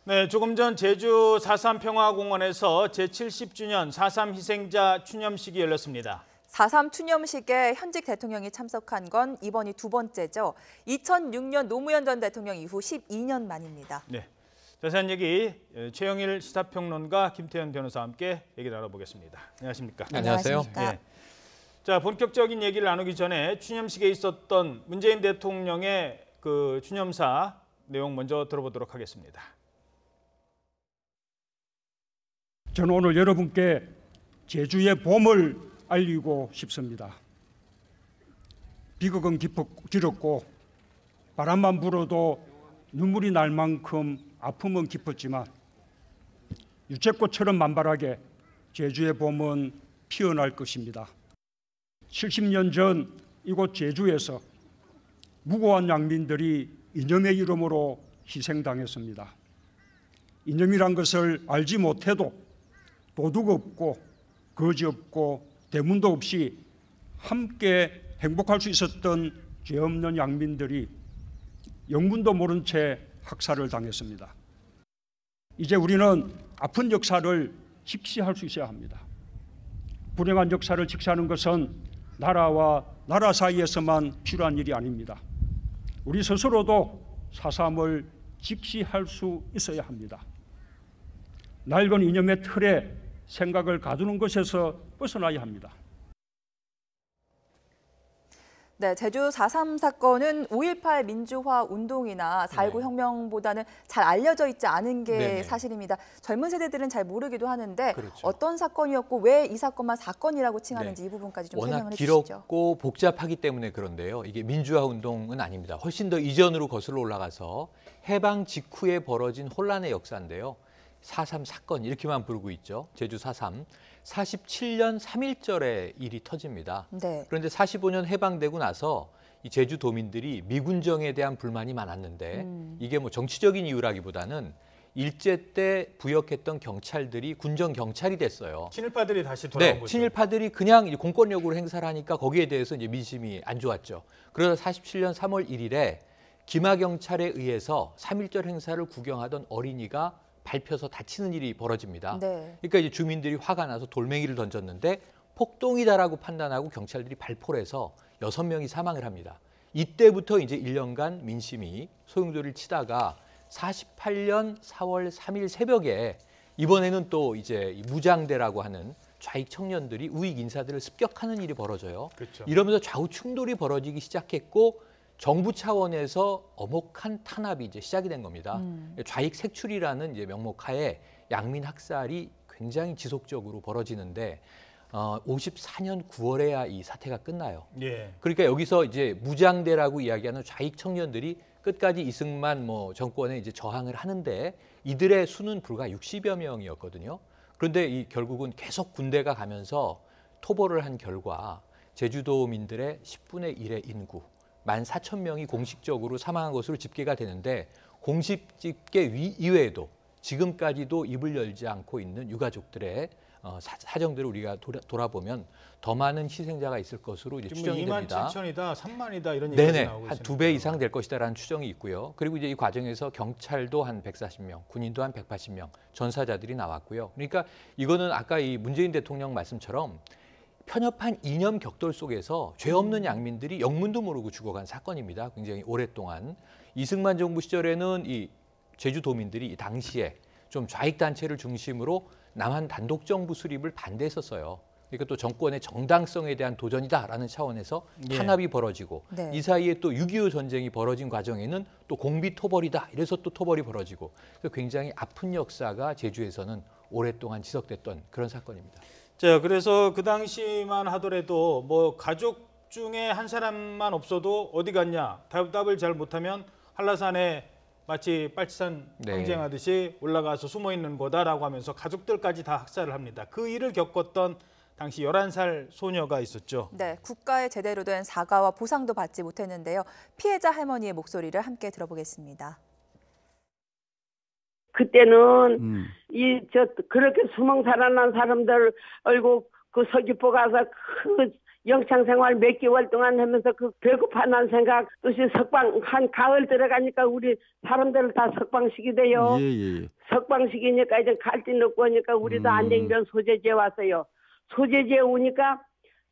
네, 조금 전 제주 4.3 평화공원에서 제70주년 4.3 희생자 추념식이 열렸습니다. 4.3 추념식에 현직 대통령이 참석한 건 이번이 두 번째죠. 2006년 노무현 전 대통령 이후 12년 만입니다. 네, 자세한 얘기 최영일 시사평론가 김태현 변호사와 함께 얘기 나눠보겠습니다. 안녕하십니까? 안녕하세요. 네. 자, 본격적인 얘기를 나누기 전에 추념식에 있었던 문재인 대통령의 그 추념사 내용 먼저 들어보도록 하겠습니다. 저는 오늘 여러분께 제주의 봄을 알리고 싶습니다. 비극은 길었고 바람만 불어도 눈물이 날 만큼 아픔은 깊었지만 유채꽃처럼 만발하게 제주의 봄은 피어날 것입니다. 70년 전 이곳 제주에서 무고한 양민들이 이념의 이름으로 희생당했습니다. 이념이란 것을 알지 못해도 도둑 없고 거지 없고 대문도 없이 함께 행복할 수 있었던 죄 없는 양민들이 영문도 모른 채 학살을 당했습니다. 이제 우리는 아픈 역사를 직시할 수 있어야 합니다. 불행한 역사를 직시하는 것은 나라와 나라 사이에서만 필요한 일이 아닙니다. 우리 스스로도 4.3을 직시할 수 있어야 합니다. 낡은 이념의 틀에 생각을 가두는 것에서 벗어나야 합니다. 네, 제주 4.3 사건은 5.18 민주화 운동이나 4.19 혁명보다는 잘 알려져 있지 않은 게 사실입니다. 젊은 세대들은 잘 모르기도 하는데 그렇죠. 어떤 사건이었고 왜 이 사건만 사건이라고 칭하는지 이 부분까지 좀 설명을 해주시죠. 워낙 길었고 복잡하기 때문에 그런데요. 이게 민주화 운동은 아닙니다. 훨씬 더 이전으로 거슬러 올라가서 해방 직후에 벌어진 혼란의 역사인데요. 4.3 사건 이렇게만 부르고 있죠. 제주 4.3. 47년 3.1절에 일이 터집니다. 네. 그런데 45년 해방되고 나서 이 제주도민들이 미군정에 대한 불만이 많았는데 이게 뭐 정치적인 이유라기보다는 일제 때 부역했던 경찰들이 군정 경찰이 됐어요. 친일파들이 다시 돌아온 거죠. 친일파들이 그냥 공권력으로 행사를 하니까 거기에 대해서 이제 민심이 안 좋았죠. 그래서 47년 3월 1일에 기마경찰에 의해서 3.1절 행사를 구경하던 어린이가 밟혀서 다치는 일이 벌어집니다. 네. 그러니까 이제 주민들이 화가 나서 돌멩이를 던졌는데 폭동이다라고 판단하고 경찰들이 발포를 해서 6명이 사망을 합니다. 이때부터 이제 1년간 민심이 소용돌이를 치다가 48년 4월 3일 새벽에 이번에는 또 이제 무장대라고 하는 좌익 청년들이 우익 인사들을 습격하는 일이 벌어져요. 그렇죠. 이러면서 좌우 충돌이 벌어지기 시작했고 정부 차원에서 엄혹한 탄압이 이제 시작이 된 겁니다. 좌익 색출이라는 이제 명목하에 양민 학살이 굉장히 지속적으로 벌어지는데 54년 9월에야 이 사태가 끝나요. 예. 그러니까 여기서 이제 무장대라고 이야기하는 좌익 청년들이 끝까지 이승만 정권에 이제 저항을 하는데 이들의 수는 불과 60여 명이었거든요. 그런데 이 결국은 계속 군대가 가면서 토벌을 한 결과 제주도민들의 10분의 1의 인구 14,000명이 공식적으로 사망한 것으로 집계가 되는데 공식 집계 이외에도 지금까지도 입을 열지 않고 있는 유가족들의 사정들을 우리가 돌아보면 더 많은 희생자가 있을 것으로 이제 추정이 됩니다. 27,000이다, 3만이다 이런 얘기가 나오고 있습니다. 한 2배 이상 될 것이다라는 추정이 있고요. 그리고 이제 이 과정에서 경찰도 한 140명, 군인도 한 180명, 전사자들이 나왔고요. 그러니까 이거는 아까 이 문재인 대통령 말씀처럼 편협한 이념 격돌 속에서 죄 없는 양민들이 영문도 모르고 죽어간 사건입니다. 굉장히 오랫동안. 이승만 정부 시절에는 이 제주도민들이 이 당시에 좀 좌익 단체를 중심으로 남한 단독 정부 수립을 반대했었어요. 그러니까 또 정권의 정당성에 대한 도전이다라는 차원에서 탄압이 벌어지고 이 사이에 또 6.25 전쟁이 벌어진 과정에는 또 공비 토벌이다 이래서 또 토벌이 벌어지고 굉장히 아픈 역사가 제주에서는 오랫동안 지속됐던 그런 사건입니다. 자, 그래서 그 당시만 하더라도 뭐 가족 중에 한 사람만 없어도 어디 갔냐 답을 잘 못하면 한라산에 마치 빨치산 항쟁하듯이 올라가서 숨어 있는 거다라고 하면서 가족들까지 다 학살을 합니다. 그 일을 겪었던 당시 11살 소녀가 있었죠. 네, 국가의 제대로 된 사과와 보상도 받지 못했는데요. 피해자 할머니의 목소리를 함께 들어보겠습니다. 그때는 그렇게 수명 살아난 사람들 얼굴 그 서귀포 가서 그 영창 생활 몇 개월 동안 하면서 그 배고파는 생각, 또시 석방, 한 가을 들어가니까 우리 사람들 다 석방식이 돼요. 예. 석방식이니까 이제 갈등 넣고 하니까 우리도 안댕면 소재지에 왔어요. 소재지에 오니까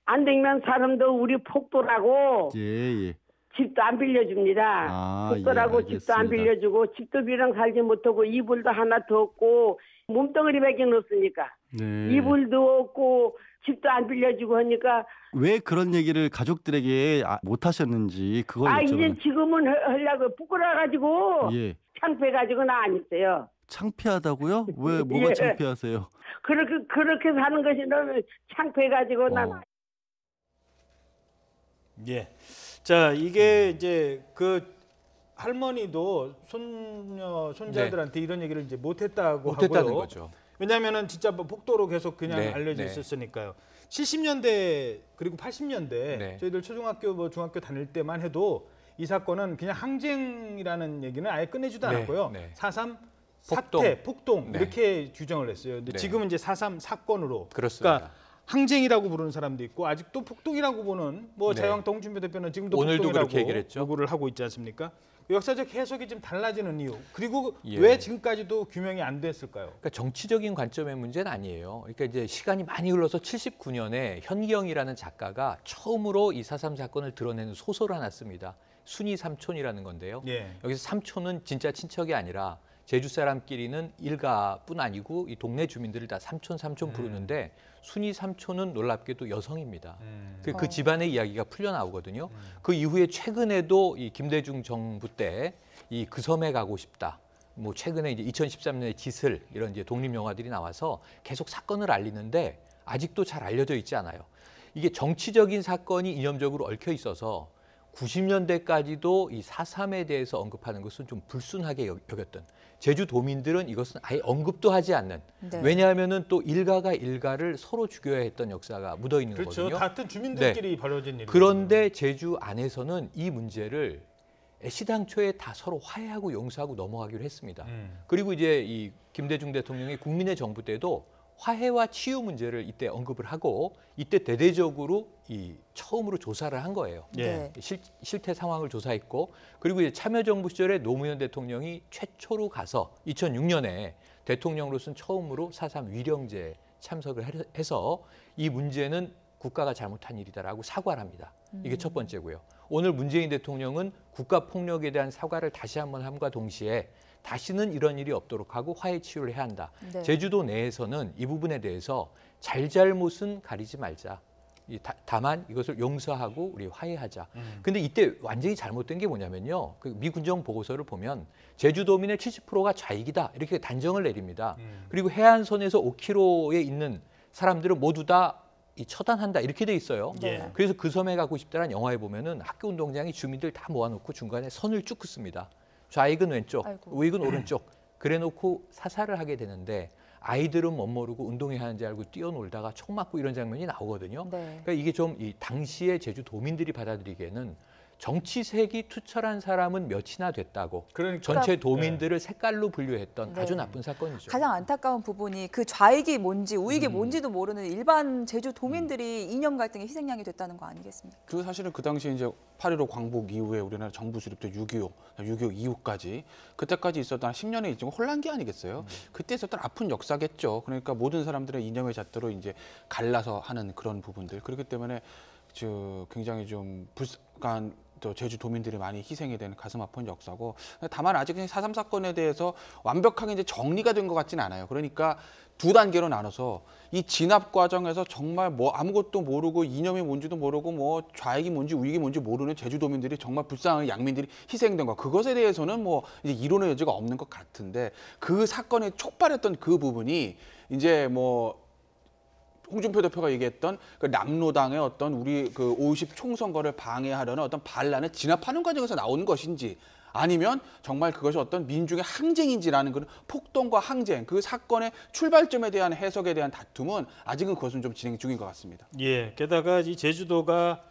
안댕면 사람도 우리 폭도라고 예. 집도 안 빌려줍니다. 폭도라고 집도 안 빌려주고 집도 비랑 살지 못하고 이불도 하나 더 없고 몸뚱어리밖에 없으니까 네. 이불도 없고 집도 안 빌려주고 하니까 왜 그런 얘기를 가족들에게 못 하셨는지 그걸 이제 지금은 하려고 부끄러워가지고 예. 창피해가지고 나 안 있어요. 창피하다고요? 왜 뭐가 예. 창피하세요? 그렇게 사는 것이 너무 창피해가지고 난 예. 자, 이게 이제 그 할머니도 손자들한테 이런 얘기를 이제 못했다고 못했다는 하고요. 거죠. 왜냐하면은 진짜 뭐 폭도로 계속 그냥 네, 알려져 네. 있었으니까요. 70년대 그리고 80년대 네. 저희들 초중학교 뭐 중학교 다닐 때만 해도 이 사건은 그냥 항쟁이라는 얘기는 아예 꺼내지도 네, 않았고요. 네. 4.3 폭동. 사태, 폭동 네. 이렇게 규정을 했어요. 근데 네. 지금은 이제 4.3 사건으로 그렇습니다. 그러니까 항쟁이라고 부르는 사람도 있고 아직도 폭동이라고 보는 뭐 네. 자유한국당 홍준표 대표는 지금도 오늘도 폭동이라고 그렇게 얘기를 했죠. 요구를 하고 있지 않습니까? 역사적 해석이 좀 달라지는 이유 그리고 예. 왜 지금까지도 규명이 안 됐을까요? 그러니까 정치적인 관점의 문제는 아니에요. 그러니까 이제 시간이 많이 흘러서 79년에 현기영이라는 작가가 처음으로 이 4.3 사건을 드러내는 소설을 하나 씁니다. 순이 삼촌이라는 건데요. 예. 여기서 삼촌은 진짜 친척이 아니라 제주 사람끼리는 일가뿐 아니고 이 동네 주민들을 다 삼촌 부르는데 순이 삼촌은 놀랍게도 여성입니다. 그 집안의 이야기가 풀려 나오거든요. 그 이후에 최근에도 이 김대중 정부 때 이 그 섬에 가고 싶다. 뭐 최근에 이제 2013년에 지슬 이런 이제 독립 영화들이 나와서 계속 사건을 알리는데 아직도 잘 알려져 있지 않아요. 이게 정치적인 사건이 이념적으로 얽혀 있어서 90년대까지도 이 4.3에 대해서 언급하는 것은 좀 불순하게 여겼던 제주도민들은 이것은 아예 언급도 하지 않는 네. 왜냐하면은 또 일가가 일가를 서로 죽여야 했던 역사가 묻어 있는 그렇죠. 거거든요. 같은 주민들끼리 벌어진 일이에요. 그런데 제주 안에서는 이 문제를 시당초에 다 서로 화해하고 용서하고 넘어가기로 했습니다. 그리고 이제 이 김대중 대통령이 국민의 정부 때도 화해와 치유 문제를 이때 언급을 하고 이때 대대적으로 이 처음으로 조사를 한 거예요. 예. 실태 상황을 조사했고 그리고 이제 참여정부 시절에 노무현 대통령이 최초로 가서 2006년에 대통령으로서는 처음으로 4.3 위령제에 참석을 해서 이 문제는 국가가 잘못한 일이다라고 사과를 합니다. 이게 첫 번째고요. 오늘 문재인 대통령은 국가폭력에 대한 사과를 다시 한번 함과 동시에 다시는 이런 일이 없도록 하고 화해 치유를 해야 한다. 네. 제주도 내에서는 이 부분에 대해서 잘잘못은 가리지 말자. 다만 이것을 용서하고 우리 화해하자. 근데 이때 완전히 잘못된 게 뭐냐면요. 그 미 군정 보고서를 보면 제주도민의 70%가 좌익이다. 이렇게 단정을 내립니다. 그리고 해안선에서 5km에 있는 사람들은 모두 다 처단한다. 이렇게 돼 있어요. 네. 그래서 그 섬에 가고 싶다는 영화에 보면은 학교 운동장에 주민들 다 모아놓고 중간에 선을 쭉 긋습니다. 좌익은 왼쪽, 아이고. 우익은 오른쪽. 그래놓고 사살을 하게 되는데 아이들은 못 모르고 운동회 하는지 알고 뛰어놀다가 총 맞고 이런 장면이 나오거든요. 네. 그러니까 이게 좀 이 당시에 제주 도민들이 받아들이기에는 정치색이 투철한 사람은 몇이나 됐다고 그러니까 전체 도민들을 색깔로 분류했던 네. 아주 나쁜 사건이죠. 가장 안타까운 부분이 그 좌익이 뭔지 우익이 뭔지도 모르는 일반 제주 도민들이 이념 갈등의 희생양이 됐다는 거 아니겠습니까? 그 사실은 그 당시에 이제 8.15 광복 이후에 우리나라 정부 수립도 6.25 이후까지 그때까지 있었던 10년의 일정 혼란기 아니겠어요? 그때 있었던 아픈 역사겠죠. 그러니까 모든 사람들의 이념의 잣대로 이제 갈라서 하는 그런 부분들. 그렇기 때문에 굉장히 좀 불쌍한 또 제주 도민들이 많이 희생이 되는 가슴 아픈 역사고 다만 아직 4.3 사건에 대해서 완벽하게 이제 정리가 된 것 같지는 않아요. 그러니까 두 단계로 나눠서 이 진압 과정에서 정말 뭐 아무것도 모르고 이념이 뭔지도 모르고 뭐 좌익이 뭔지 우익이 뭔지 모르는 제주도민들이 정말 불쌍한 양민들이 희생된 것 그것에 대해서는 뭐 이제 이론의 여지가 없는 것 같은데 그 사건에 촉발했던 그 부분이 이제 뭐 홍준표 대표가 얘기했던 그 남로당의 어떤 우리 그 50 총선거를 방해하려는 어떤 반란을 진압하는 과정에서 나오는 것인지 아니면 정말 그것이 어떤 민중의 항쟁인지라는 그런 폭동과 항쟁 그 사건의 출발점에 대한 해석에 대한 다툼은 아직은 그것은 좀 진행 중인 것 같습니다. 예. 게다가 이 제주도가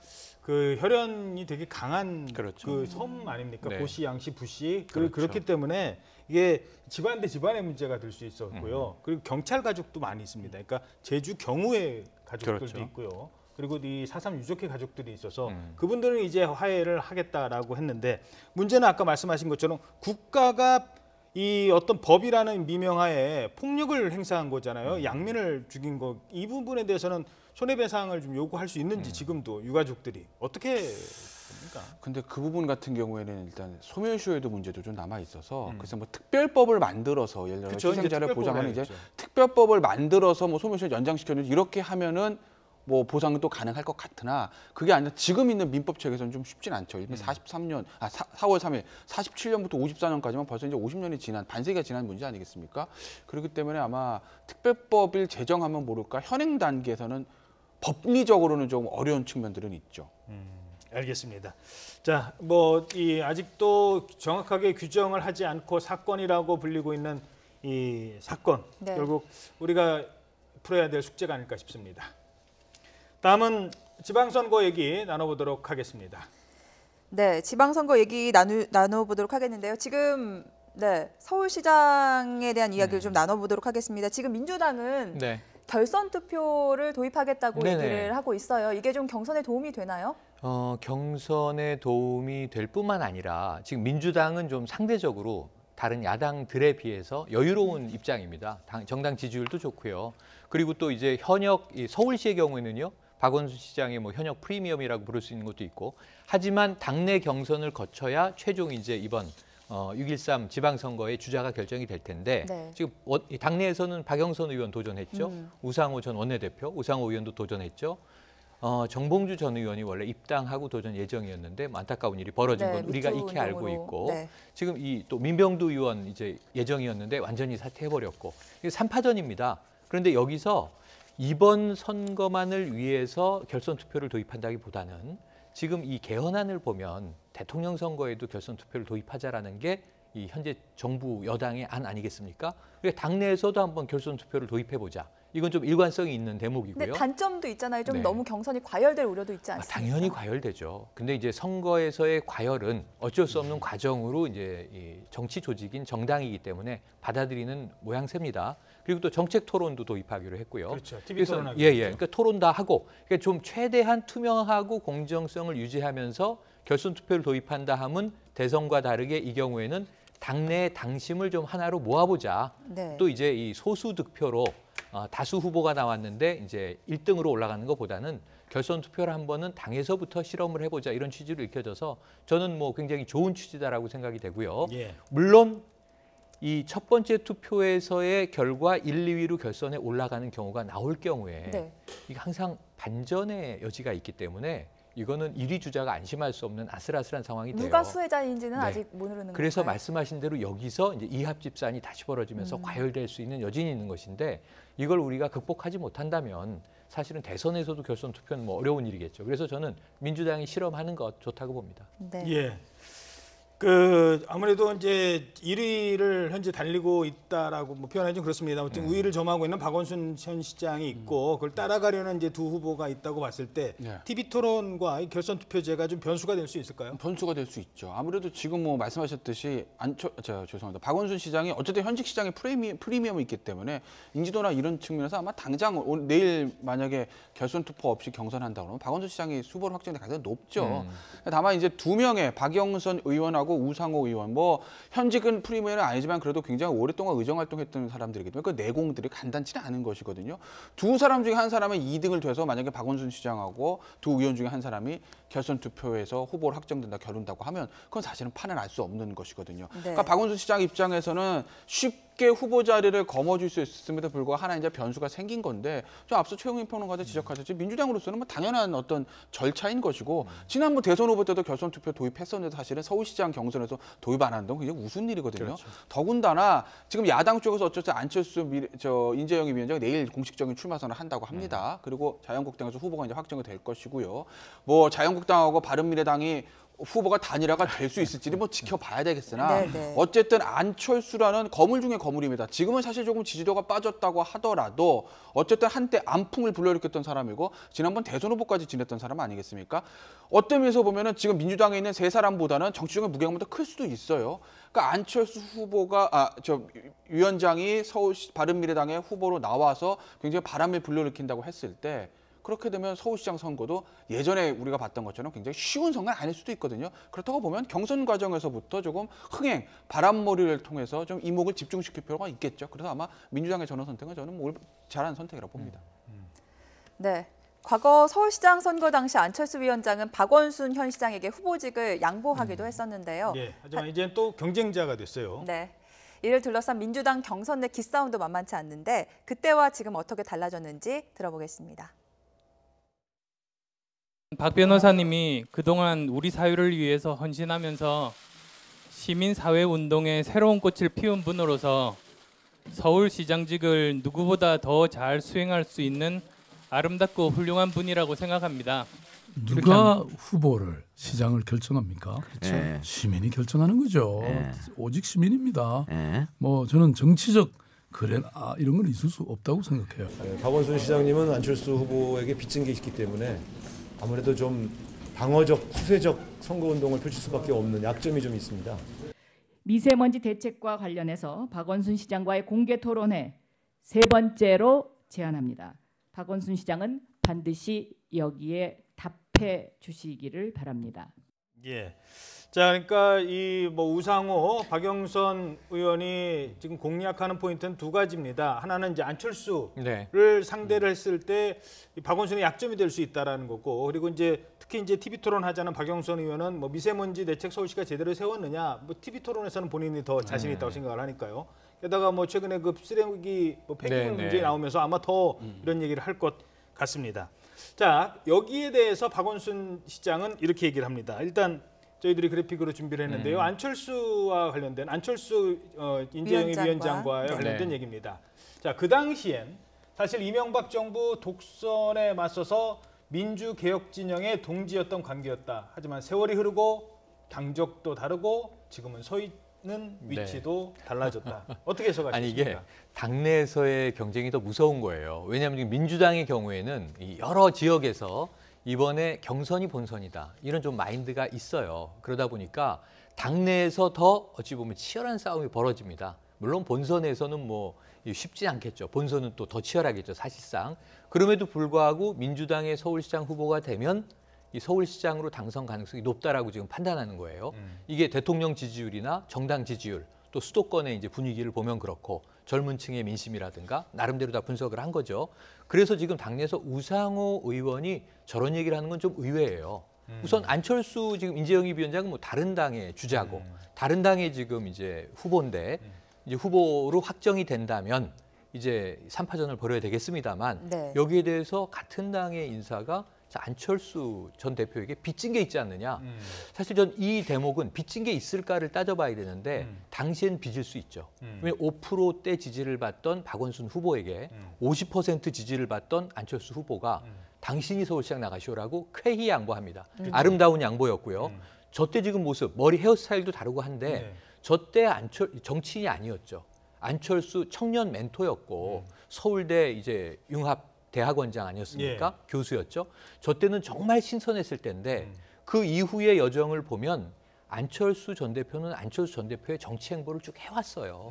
그 혈연이 되게 강한 그렇죠. 그 섬 아닙니까? 네. 고시, 양시, 부시. 그렇죠. 그렇기 때문에 이게 집안 대 집안의 문제가 될 수 있었고요. 그리고 경찰 가족도 많이 있습니다. 그러니까 제주 경우의 가족들도 그렇죠. 있고요. 그리고 이 4.3 유족회 가족들이 있어서 그분들은 이제 화해를 하겠다라고 했는데 문제는 아까 말씀하신 것처럼 국가가 이 어떤 법이라는 미명하에 폭력을 행사한 거잖아요. 양민을 죽인 거. 이 부분에 대해서는 손해배상을 좀 요구할 수 있는지 지금도 유가족들이 어떻게 봅니까? 근데 그 부분 같은 경우에는 일단 소멸시효에도 문제도 좀 남아 있어서 그래서 뭐 특별법을 만들어서 예를 들어 그쵸, 희생자를 이제 보장하는 이제 특별법을 특별법을 만들어서 뭐 소멸시효 연장시켜주는 이렇게 하면은 뭐 보상도 가능할 것 같으나 그게 아니라 지금 있는 민법 체계에서는 좀 쉽진 않죠. 이미 4월 3일 47년부터 54년까지만 벌써 이제 50년이 지난 반세기가 지난 문제 아니겠습니까? 그렇기 때문에 아마 특별법을 제정하면 모를까 현행 단계에서는 법리적으로는 좀 어려운 측면들은 있죠. 알겠습니다. 자, 뭐 이 아직도 정확하게 규정을 하지 않고 사건이라고 불리고 있는 이 사건 네. 결국 우리가 풀어야 될 숙제가 아닐까 싶습니다. 다음은 지방선거 얘기 나눠보도록 하겠습니다. 네, 지방선거 얘기 나눠보도록 하겠는데요. 지금 서울시장에 대한 이야기를 좀 나눠보도록 하겠습니다. 지금 민주당은 네. 결선 투표를 도입하겠다고 네네. 얘기를 하고 있어요. 이게 좀 경선에 도움이 되나요? 경선에 도움이 될 뿐만 아니라 지금 민주당은 좀 상대적으로 다른 야당들에 비해서 여유로운 입장입니다. 정당 지지율도 좋고요. 그리고 또 이제 현역 서울시의 경우에는요. 박원순 시장의 뭐 현역 프리미엄이라고 부를 수 있는 것도 있고 하지만 당내 경선을 거쳐야 최종 이제 이번 6.13 지방선거의 주자가 결정이 될 텐데 네. 지금 당내에서는 박영선 의원 도전했죠. 우상호 전 원내대표, 우상호 의원도 도전했죠. 정봉주 전 의원이 원래 입당하고 도전 예정이었는데 안타까운 일이 벌어진 건 우리가 익히 알고 있고 지금 이 또 민병두 의원 이제 예정이었는데 완전히 사퇴해버렸고 이게 3파전입니다. 그런데 여기서 이번 선거만을 위해서 결선 투표를 도입한다기보다는 지금 이 개헌안을 보면 대통령 선거에도 결선 투표를 도입하자라는 게 이 현재 정부 여당의 안 아니겠습니까? 그러니까 당내에서도 한번 결선 투표를 도입해보자. 이건 좀 일관성이 있는 대목이고요. 근데 단점도 있잖아요. 좀 네. 너무 경선이 과열될 우려도 있지 않습니까? 당연히 과열되죠. 근데 이제 선거에서의 과열은 어쩔 수 없는 과정으로 이제 이 정치 조직인 정당이기 때문에 받아들이는 모양새입니다. 그리고 또 정책 토론도 도입하기로 했고요. 그렇죠. TV 그래서 토론하기로 그러니까 토론 다 하고 그러니까 좀 최대한 투명하고 공정성을 유지하면서 결선 투표를 도입한다 하면 대선과 다르게 이 경우에는 당내의 당심을 좀 하나로 모아보자. 네. 또 이제 이 소수 득표로 다수 후보가 나왔는데 이제 1등으로 올라가는 것보다는 결선 투표를 한 번은 당에서부터 실험을 해보자 이런 취지로 읽혀져서 저는 뭐 굉장히 좋은 취지다라고 생각이 되고요. 예. 물론 이 첫 번째 투표에서의 결과 1, 2위로 결선에 올라가는 경우가 나올 경우에 이게 항상 반전의 여지가 있기 때문에 이거는 1위 주자가 안심할 수 없는 아슬아슬한 상황이 돼요. 누가 수혜자인지는 네. 아직 모르는 그래서 건가요? 말씀하신 대로 여기서 이제 이합 집산이 다시 벌어지면서 과열될 수 있는 여진이 있는 것인데 이걸 우리가 극복하지 못한다면 사실은 대선에서도 결선 투표는 뭐 어려운 일이겠죠. 그래서 저는 민주당이 실험하는 것 좋다고 봅니다. 네. 예. 아무래도 이제 1위를 현재 달리고 있다라고 뭐 표현하기 좀 그렇습니다. 아무튼 우위를 점하고 있는 박원순 전 시장이 있고 그걸 따라가려는 이제 두 후보가 있다고 봤을 때 TV 토론과 이 결선 투표제가 좀 변수가 될 수 있을까요? 변수가 될 수 있죠. 아무래도 지금 뭐 말씀하셨듯이 죄송합니다. 박원순 시장이 어쨌든 현직 시장에 프리미엄이 있기 때문에 인지도나 이런 측면에서 아마 당장 내일 만약에 결선 투표 없이 경선한다 그러면 박원순 시장이 후보로 확정될 가능성이 높죠. 다만 이제 두 명의 박영선 의원하고 우상호 의원, 뭐 현직은 프리미엄은 아니지만 그래도 굉장히 오랫동안 의정 활동했던 사람들이기 때문에 그 내공들이 간단치는 않은 것이거든요. 두 사람 중에 한 사람은 2등을 돼서 만약에 박원순 시장하고 두 의원 중에 한 사람이 결선 투표에서 후보로 확정된다, 겨룬다고 하면 그건 사실은 판을 알 수 없는 것이거든요. 그러니까 박원순 시장 입장에서는 쉽게 후보 자리를 거머쥘 수 있음에도 불구하고 하나 이제 변수가 생긴 건데 좀 앞서 최영민 평론가도 지적하셨지 민주당으로서는 뭐 당연한 어떤 절차인 것이고 지난번 대선 후보 때도 결선 투표 도입했었는데 사실은 서울시장 경선에서 도입 안 한다는 건 굉장히 우스운 일이거든요. 그렇죠. 더군다나 지금 야당 쪽에서 어쨌든 안철수 인재영입 위원장이 내일 공식적인 출마 선언을 한다고 합니다. 그리고 자유한국당에서 후보가 이제 확정이 될 것이고요. 뭐 자유한국당하고 바른미래당이 후보가 단일화가 될 수 있을지는 뭐 지켜봐야 되겠으나 어쨌든 안철수라는 거물 중에 거물입니다. 지금은 사실 조금 지지도가 빠졌다고 하더라도 어쨌든 한때 안풍을 불러일으켰던 사람이고 지난번 대선 후보까지 지냈던 사람 아니겠습니까? 어떤 면에서 보면은 지금 민주당에 있는 세 사람보다는 정치적인 무게감보다 클 수도 있어요. 그러니까 안철수 후보가 위원장이 서울 바른미래당의 후보로 나와서 굉장히 바람을 불러일으킨다고 했을 때 그렇게 되면 서울시장 선거도 예전에 우리가 봤던 것처럼 굉장히 쉬운 선거는 아닐 수도 있거든요. 그렇다고 보면 경선 과정에서부터 조금 흥행, 바람몰이를 통해서 좀 이목을 집중시킬 필요가 있겠죠. 그래서 아마 민주당의 전원 선택은 저는 뭐 잘한 선택이라고 봅니다. 네. 과거 서울시장 선거 당시 안철수 위원장은 박원순 현 시장에게 후보직을 양보하기도 했었는데요. 예, 하지만 이제는 또 경쟁자가 됐어요. 네. 이를 둘러싼 민주당 경선 내 기싸움도 만만치 않는데 그때와 지금 어떻게 달라졌는지 들어보겠습니다. 박 변호사님이 그동안 우리 사회를 위해서 헌신하면서 시민사회운동의 새로운 꽃을 피운 분으로서 서울시장직을 누구보다 더 잘 수행할 수 있는 아름답고 훌륭한 분이라고 생각합니다. 누가 후보를 시장을 결정합니까? 그렇죠. 네. 시민이 결정하는 거죠. 네. 오직 시민입니다. 네. 뭐 저는 정치적 이런 건 있을 수 없다고 생각해요. 네, 박원순 시장님은 안철수 후보에게 빚진 게 있기 때문에 아무래도 좀 방어적, 수세적 선거운동을 펼칠 수밖에 없는 약점이 좀 있습니다. 미세먼지 대책과 관련해서 박원순 시장과의 공개 토론회 3번째로 제안합니다. 박원순 시장은 반드시 여기에 답해 주시기를 바랍니다. 예. 자, 그러니까 이 뭐 우상호, 박영선 의원이 지금 공략하는 포인트는 두 가지입니다. 하나는 이제 안철수를 상대를 했을 때 박원순의 약점이 될 수 있다라는 거고, 그리고 이제 특히 이제 TV 토론 하자는 박영선 의원은 뭐 미세먼지 대책 서울시가 제대로 세웠느냐, 뭐 TV 토론에서는 본인이 더 자신 있다고 생각을 하니까요. 게다가 뭐 최근에 그 쓰레기 뭐 폐기물 문제 나오면서 아마 더 이런 얘기를 할 것 같습니다. 자, 여기에 대해서 박원순 시장은 이렇게 얘기를 합니다. 일단 저희들이 그래픽으로 준비를 했는데요. 안철수와 관련된 안철수 인재영입 위원장과 관련된 얘기입니다. 자, 그 당시엔 사실 이명박 정부 독선에 맞서서 민주개혁 진영의 동지였던 관계였다. 하지만 세월이 흐르고 당적도 다르고 지금은 서 있는 위치도 달라졌다. 어떻게 해석하십니까? 아니 이게 당내에서의 경쟁이 더 무서운 거예요. 왜냐하면 민주당의 경우에는 여러 지역에서 이번에 경선이 본선이다. 이런 좀 마인드가 있어요. 그러다 보니까 당내에서 더 어찌 보면 치열한 싸움이 벌어집니다. 물론 본선에서는 뭐 쉽지 않겠죠. 본선은 또 더 치열하겠죠, 사실상. 그럼에도 불구하고 민주당의 서울시장 후보가 되면 이 서울시장으로 당선 가능성이 높다라고 지금 판단하는 거예요. 이게 대통령 지지율이나 정당 지지율, 또 수도권의 이제 분위기를 보면 그렇고 젊은 층의 민심이라든가 나름대로 다 분석을 한 거죠. 그래서 지금 당내에서 우상호 의원이 저런 얘기를 하는 건 좀 의외예요. 우선 안철수 지금 인재영입 위원장은 뭐 다른 당의 주자고 다른 당의 지금 이제 후보인데 이제 후보로 확정이 된다면 이제 3파전을 벌여야 되겠습니다만 여기에 대해서 같은 당의 인사가 안철수 전 대표에게 빚진 게 있지 않느냐. 사실 전 이 대목은 빚진 게 있을까를 따져봐야 되는데 당시엔 빚을 수 있죠. 왜냐하면 5%대 지지를 받던 박원순 후보에게 50% 지지를 받던 안철수 후보가 당신이 서울시장 나가시오라고 쾌히 양보합니다. 아름다운 양보였고요. 저 때 지금 모습, 머리 헤어스타일도 다르고 한데 저 때 정치인이 아니었죠. 안철수 청년 멘토였고 서울대 이제 융합 대학원장 아니었습니까? 교수였죠. 저 때는 정말 신선했을 때인데 그 이후의 여정을 보면 안철수 전 대표는 안철수 전 대표의 정치 행보를 쭉 해왔어요.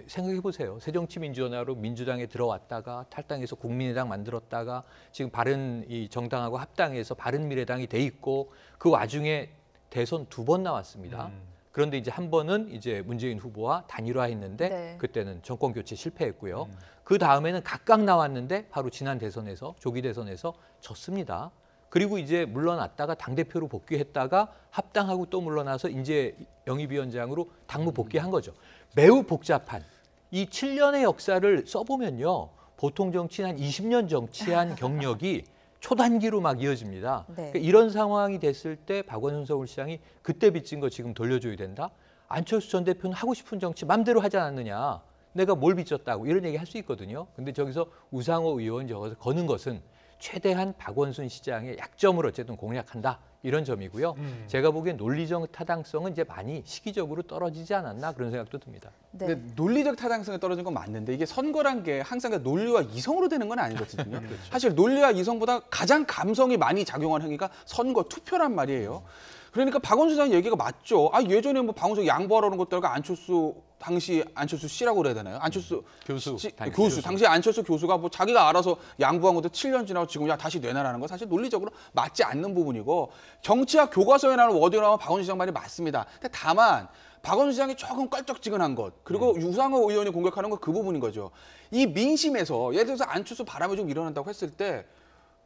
생각해 보세요. 새정치민주연합으로 민주당에 들어왔다가 탈당해서 국민의당 만들었다가 지금 바른 이 정당하고 합당해서 바른미래당이 돼 있고 그 와중에 대선 2번 나왔습니다. 그런데 이제 한 번은 이제 문재인 후보와 단일화했는데 그때는 정권 교체 실패했고요. 그 다음에는 각각 나왔는데 바로 지난 대선에서 조기 대선에서 졌습니다. 그리고 이제 물러났다가 당대표로 복귀했다가 합당하고 또 물러나서 이제 영입위원장으로 당무 복귀한 거죠. 매우 복잡한 이 7년의 역사를 써보면요. 보통 정치인 한 20년 정치한 경력이 초단기로 막 이어집니다. 그러니까 이런 상황이 됐을 때 박원순 서울시장이 그때 빚진 거 지금 돌려줘야 된다? 안철수 전 대표는 하고 싶은 정치 맘대로 하지 않았느냐? 내가 뭘 빚졌다고 이런 얘기 할 수 있거든요. 근데 저기서 우상호 의원이 저기서 거는 것은 최대한 박원순 시장의 약점을 어쨌든 공략한다. 이런 점이고요. 제가 보기엔 논리적 타당성은 이제 많이 시기적으로 떨어지지 않았나 그런 생각도 듭니다. 근데 논리적 타당성이 떨어진 건 맞는데 이게 선거란 게 항상 논리와 이성으로 되는 건 아니거든요. 사실 논리와 이성보다 가장 감성이 많이 작용하는 행위가 선거 투표란 말이에요. 그러니까 박원순 시장 얘기가 맞죠. 아 예전에 뭐 박원순 양보하라는 것들과 안철수 당시 안철수 씨라고 그래야 되나요? 안철수 교수, 당시 안철수 교수가 뭐 자기가 알아서 양보한 것도 7년 지나고 지금 야 다시 내놔라는 건 사실 논리적으로 맞지 않는 부분이고 정치학 교과서에 나오는 워딩을 하면 박원순 시장 말이 맞습니다. 근데 다만 박원순 시장이 조금 껄쩍지근한 것 그리고 유상호 의원이 공격하는 건 그 부분인 거죠. 이 민심에서 예를 들어서 안철수 바람이 좀 일어난다고 했을 때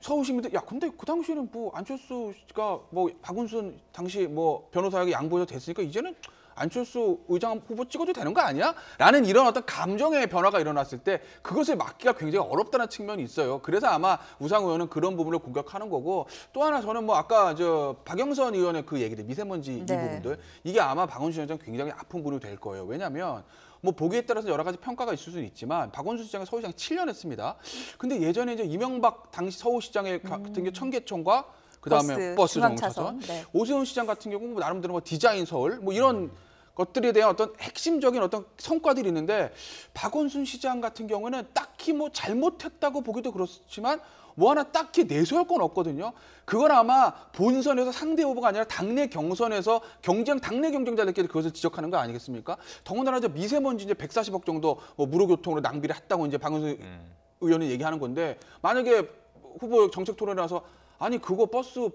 서울 시민들 야 근데 그 당시에는 뭐 안철수가 뭐 박원순 당시 뭐 변호사에게 양보해서 됐으니까 이제는 안철수 의장 후보 찍어도 되는 거 아니야? 라는 이런 어떤 감정의 변화가 일어났을 때 그것을 막기가 굉장히 어렵다는 측면이 있어요. 그래서 아마 우상호 의원은 그런 부분을 공격하는 거고 또 하나 저는 뭐 아까 저 박영선 의원의 그 얘기들 미세먼지 이 부분들 이게 아마 박원순 시장 굉장히 아픈 부분이 될 거예요. 왜냐하면 뭐 보기에 따라서 여러 가지 평가가 있을 수는 있지만 박원순 시장은 서울시장 7년 했습니다. 근데 예전에 이제 이명박 당시 서울시장의 같은 게 청계천과 그다음에 버스 정차선, 오세훈 시장 같은 경우 뭐 나름대로 뭐 디자인 서울 뭐 이런 것들에 대한 어떤 핵심적인 어떤 성과들이 있는데 박원순 시장 같은 경우는 딱히 뭐 잘못했다고 보기도 그렇지만 뭐 하나 딱히 내세울 건 없거든요. 그건 아마 본선에서 상대 후보가 아니라 당내 경선에서 당내 경쟁자들끼리 그것을 지적하는 거 아니겠습니까? 더군다나 이제 미세먼지 이제 140억 정도 뭐 무료교통으로 낭비를 했다고 이제 박원순 의원이 얘기하는 건데 만약에 후보 정책 토론에 나서 아니 그거 버스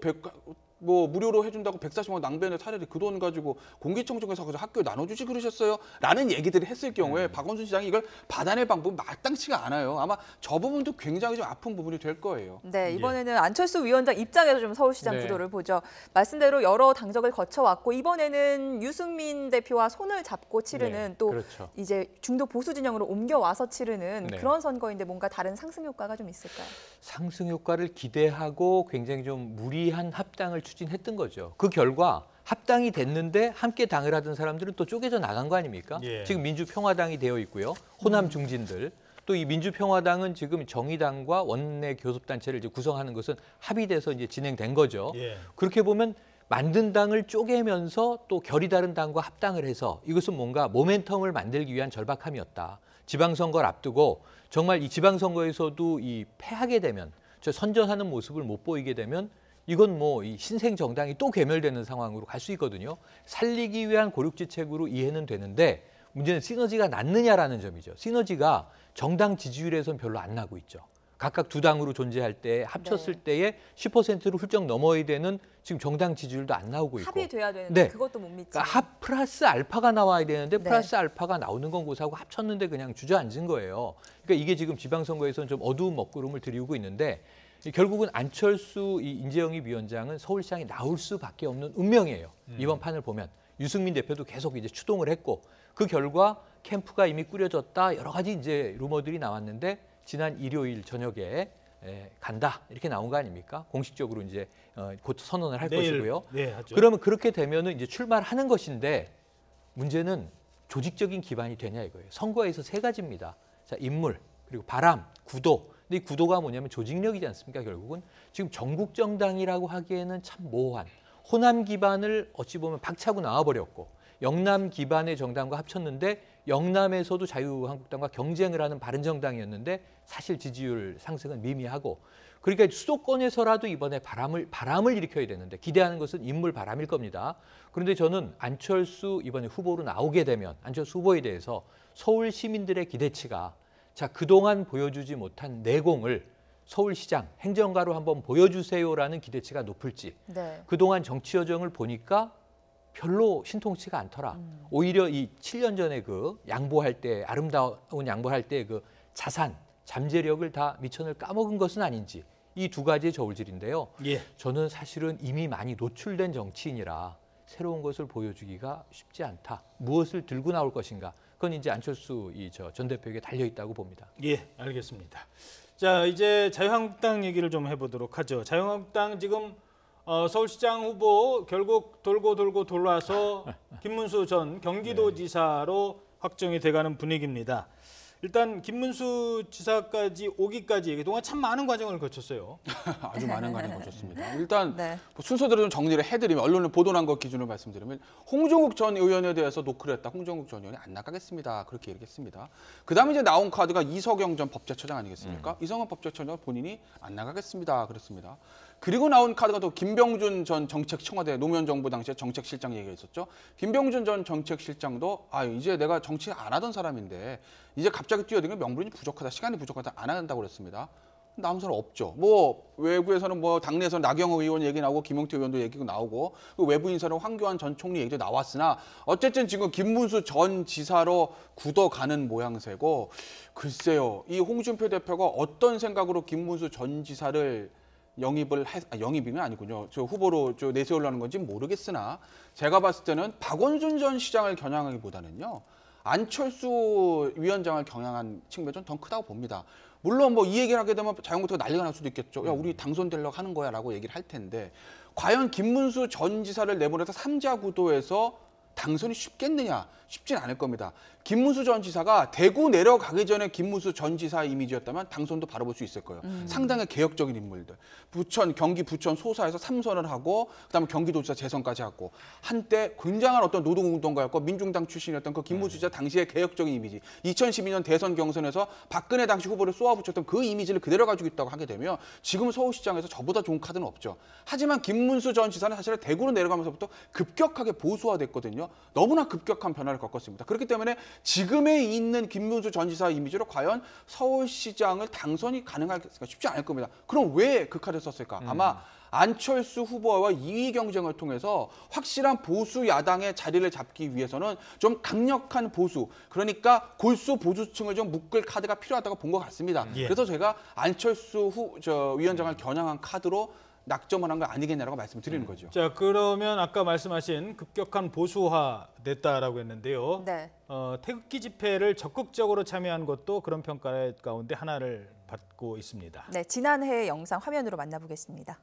뭐 무료로 해준다고 140억 원 낭비했는데 차라리 그 돈 가지고 공기청정에서 학교에 나눠주지 그러셨어요? 라는 얘기들을 했을 경우에 박원순 시장이 이걸 받아낼 방법은 마땅치가 않아요. 아마 저 부분도 굉장히 좀 아픈 부분이 될 거예요. 네, 이번에는 안철수 위원장 입장에서 좀 서울시장 구도를 보죠. 말씀대로 여러 당적을 거쳐왔고 이번에는 유승민 대표와 손을 잡고 치르는 또 이제 중도 보수 진영으로 옮겨와서 치르는 그런 선거인데 뭔가 다른 상승 효과가 좀 있을까요? 상승 효과를 기대하고 굉장히 좀 무리한 합당을 추진했던 거죠. 그 결과 합당이 됐는데 함께 당을 하던 사람들은 또 쪼개져 나간 거 아닙니까? 지금 민주평화당이 되어 있고요. 호남 중진들. 또 이 민주평화당은 지금 정의당과 원내 교섭단체를 이제 구성하는 것은 합의돼서 이제 진행된 거죠. 그렇게 보면 만든 당을 쪼개면서 또 결이 다른 당과 합당을 해서 이것은 뭔가 모멘텀을 만들기 위한 절박함이었다. 지방선거를 앞두고 정말 이 지방선거에서도 이 패하게 되면 저 선전하는 모습을 못 보이게 되면 이건 뭐 이 신생 정당이 또 괴멸되는 상황으로 갈 수 있거든요. 살리기 위한 고륙지책으로 이해는 되는데 문제는 시너지가 났느냐라는 점이죠. 시너지가 정당 지지율에선 별로 안 나고 있죠. 각각 두 당으로 존재할 때 합쳤을 때에 10%를 훌쩍 넘어야 되는 지금 정당 지지율도 안 나오고 있고. 합의돼야 되는데 그것도 못 믿지. 그러니까 합 플러스 알파가 나와야 되는데 플러스 알파가 나오는 건 고사하고 합쳤는데 그냥 주저앉은 거예요. 그러니까 이게 지금 지방선거에서는 좀 어두운 먹구름을 들이우고 있는데 결국은 안철수 이 인재영입 위원장은 서울시장에 나올 수밖에 없는 운명이에요. 이번 판을 보면 유승민 대표도 계속 이제 추동을 했고 그 결과 캠프가 이미 꾸려졌다 여러 가지 이제 루머들이 나왔는데 지난 일요일 저녁에 간다 이렇게 나온 거 아닙니까? 공식적으로 이제 곧 선언을 할 것이고요. 그러면 그렇게 되면은 이제 출마를 하는 것인데 문제는 조직적인 기반이 되냐 이거예요. 선거에서 세 가지입니다. 자, 인물 그리고 바람, 구도. 근데 이 구도가 뭐냐면 조직력이지 않습니까? 결국은 지금 전국 정당이라고 하기에는 참 모호한 호남 기반을 어찌 보면 박차고 나와버렸고 영남 기반의 정당과 합쳤는데 영남에서도 자유한국당과 경쟁을 하는 바른정당이었는데 사실 지지율 상승은 미미하고 그러니까 수도권에서라도 이번에 바람을 일으켜야 되는데 기대하는 것은 인물 바람일 겁니다. 그런데 저는 안철수 이번에 후보로 나오게 되면 안철수 후보에 대해서 서울 시민들의 기대치가 자 그동안 보여주지 못한 내공을 서울시장 행정가로 한번 보여주세요라는 기대치가 높을지 그동안 정치 여정을 보니까 별로 신통치가 않더라. 오히려 이 7년 전에 그 양보할 때 아름다운 양보할 때 그 자산, 잠재력을 다 미천을 까먹은 것은 아닌지 이 두 가지의 저울질인데요. 저는 사실은 이미 많이 노출된 정치인이라 새로운 것을 보여주기가 쉽지 않다. 무엇을 들고 나올 것인가. 그건 이제 안철수 전 대표에게 달려 있다고 봅니다. 알겠습니다. 자, 이제 자유한국당 얘기를 좀 해보도록 하죠. 자유한국당 지금 서울시장 후보 결국 돌고 돌아서 김문수 전 경기도지사로 확정이 돼가는 분위기입니다. 일단 김문수 지사까지 오기까지 그동안 참 많은 과정을 거쳤어요. 아주 많은 과정을 거쳤습니다. 일단 네. 순서대로 좀 정리를 해드리면 언론에 보도난 것 기준으로 말씀드리면 홍종욱 전 의원에 대해서 노크를 했다. 홍종욱 전 의원이 안 나가겠습니다. 그렇게 얘기했습니다. 그다음에 이제 나온 카드가 이석영 전 법제처장 아니겠습니까? 이석영 법제처장 본인이 안 나가겠습니다. 그랬습니다. 그리고 나온 카드가 또 김병준 전 청와대 노무현 정부 당시에 정책실장 얘기가 있었죠. 김병준 전 정책실장도 이제 내가 정치 안 하던 사람인데 이제 갑자기 뛰어들면 명분이 부족하다, 시간이 부족하다 안 한다고 그랬습니다. 남은 사람 없죠. 뭐 외부에서는 뭐 당내에서 나경원 의원 얘기 나오고 김용태 의원도 얘기가 나오고 외부 인사는 황교안 전 총리 얘기도 나왔으나 어쨌든 지금 김문수 전 지사로 굳어가는 모양새고 글쎄요. 이 홍준표 대표가 어떤 생각으로 김문수 전 지사를 영입이면 아니군요. 저 후보로 내세우려는 건지 모르겠으나 제가 봤을 때는 박원순 전 시장을 겨냥하기보다는요. 안철수 위원장을 겨냥한 측면이 좀 더 크다고 봅니다. 물론 뭐 이 얘기를 하게 되면 자유한국당가 난리가 날 수도 있겠죠. 야, 우리 당선되려고 하는 거야 라고 얘기를 할 텐데 과연 김문수 전 지사를 내보내서 3자 구도에서 당선이 쉽겠느냐? 쉽진 않을 겁니다. 김문수 전 지사가 대구 내려가기 전에 김문수 전 지사 이미지였다면 당선도 바라볼 수 있을 거예요. 상당히 개혁적인 인물들. 경기 부천 소사에서 3선을 하고 그다음에 경기도지사 재선까지 하고 한때 굉장한 어떤 노동운동가였고 민중당 출신이었던 그 김문수 지사 당시의 개혁적인 이미지. 2012년 대선 경선에서 박근혜 당시 후보를 쏘아붙였던 그 이미지를 그대로 가지고 있다고 하게 되면 지금 서울시장에서 저보다 좋은 카드는 없죠. 하지만 김문수 전 지사는 사실 대구로 내려가면서부터 급격하게 보수화됐거든요. 너무나 급격한 변화를 겪었습니다. 그렇기 때문에 지금에 있는 김문수 전 지사 이미지로 과연 서울시장을 당선이 가능할까 쉽지 않을 겁니다. 그럼 왜 그 카드를 썼을까? 아마 안철수 후보와 2위 경쟁을 통해서 확실한 보수 야당의 자리를 잡기 위해서는 좀 강력한 보수, 그러니까 골수 보수층을 좀 묶을 카드가 필요하다고 본 것 같습니다. 그래서 제가 안철수 위원장을 겨냥한 카드로 낙점을 한 거 아니겠냐라고 말씀을 드리는 거죠. 자, 그러면 아까 말씀하신 급격한 보수화 됐다라고 했는데요. 네. 태극기 집회를 적극적으로 참여한 것도 그런 평가 가운데 하나를 받고 있습니다. 네, 지난해 영상 화면으로 만나보겠습니다.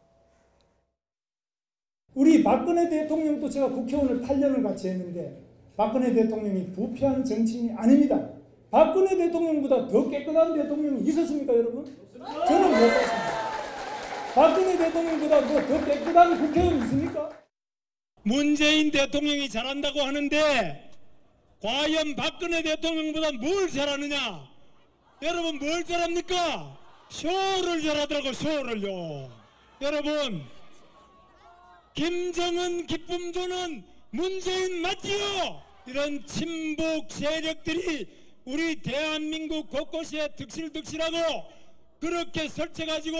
우리 박근혜 대통령도 제가 국회의원을 8년을 같이 했는데 박근혜 대통령이 부패한 정치인이 아닙니다. 박근혜 대통령보다 더 깨끗한 대통령이 있었습니까, 여러분? 저는 못 봤습니다. 박근혜 대통령보다 더 깨끗한 국회의원이 있습니까? 문재인 대통령이 잘한다고 하는데 과연 박근혜 대통령보다 뭘 잘하느냐? 여러분 뭘 잘합니까? 쇼를 잘하더라고, 쇼를요. 여러분 김정은 기쁨조는 문재인 맞지요? 이런 친북 세력들이 우리 대한민국 곳곳에 득실득실하고 그렇게 설쳐가지고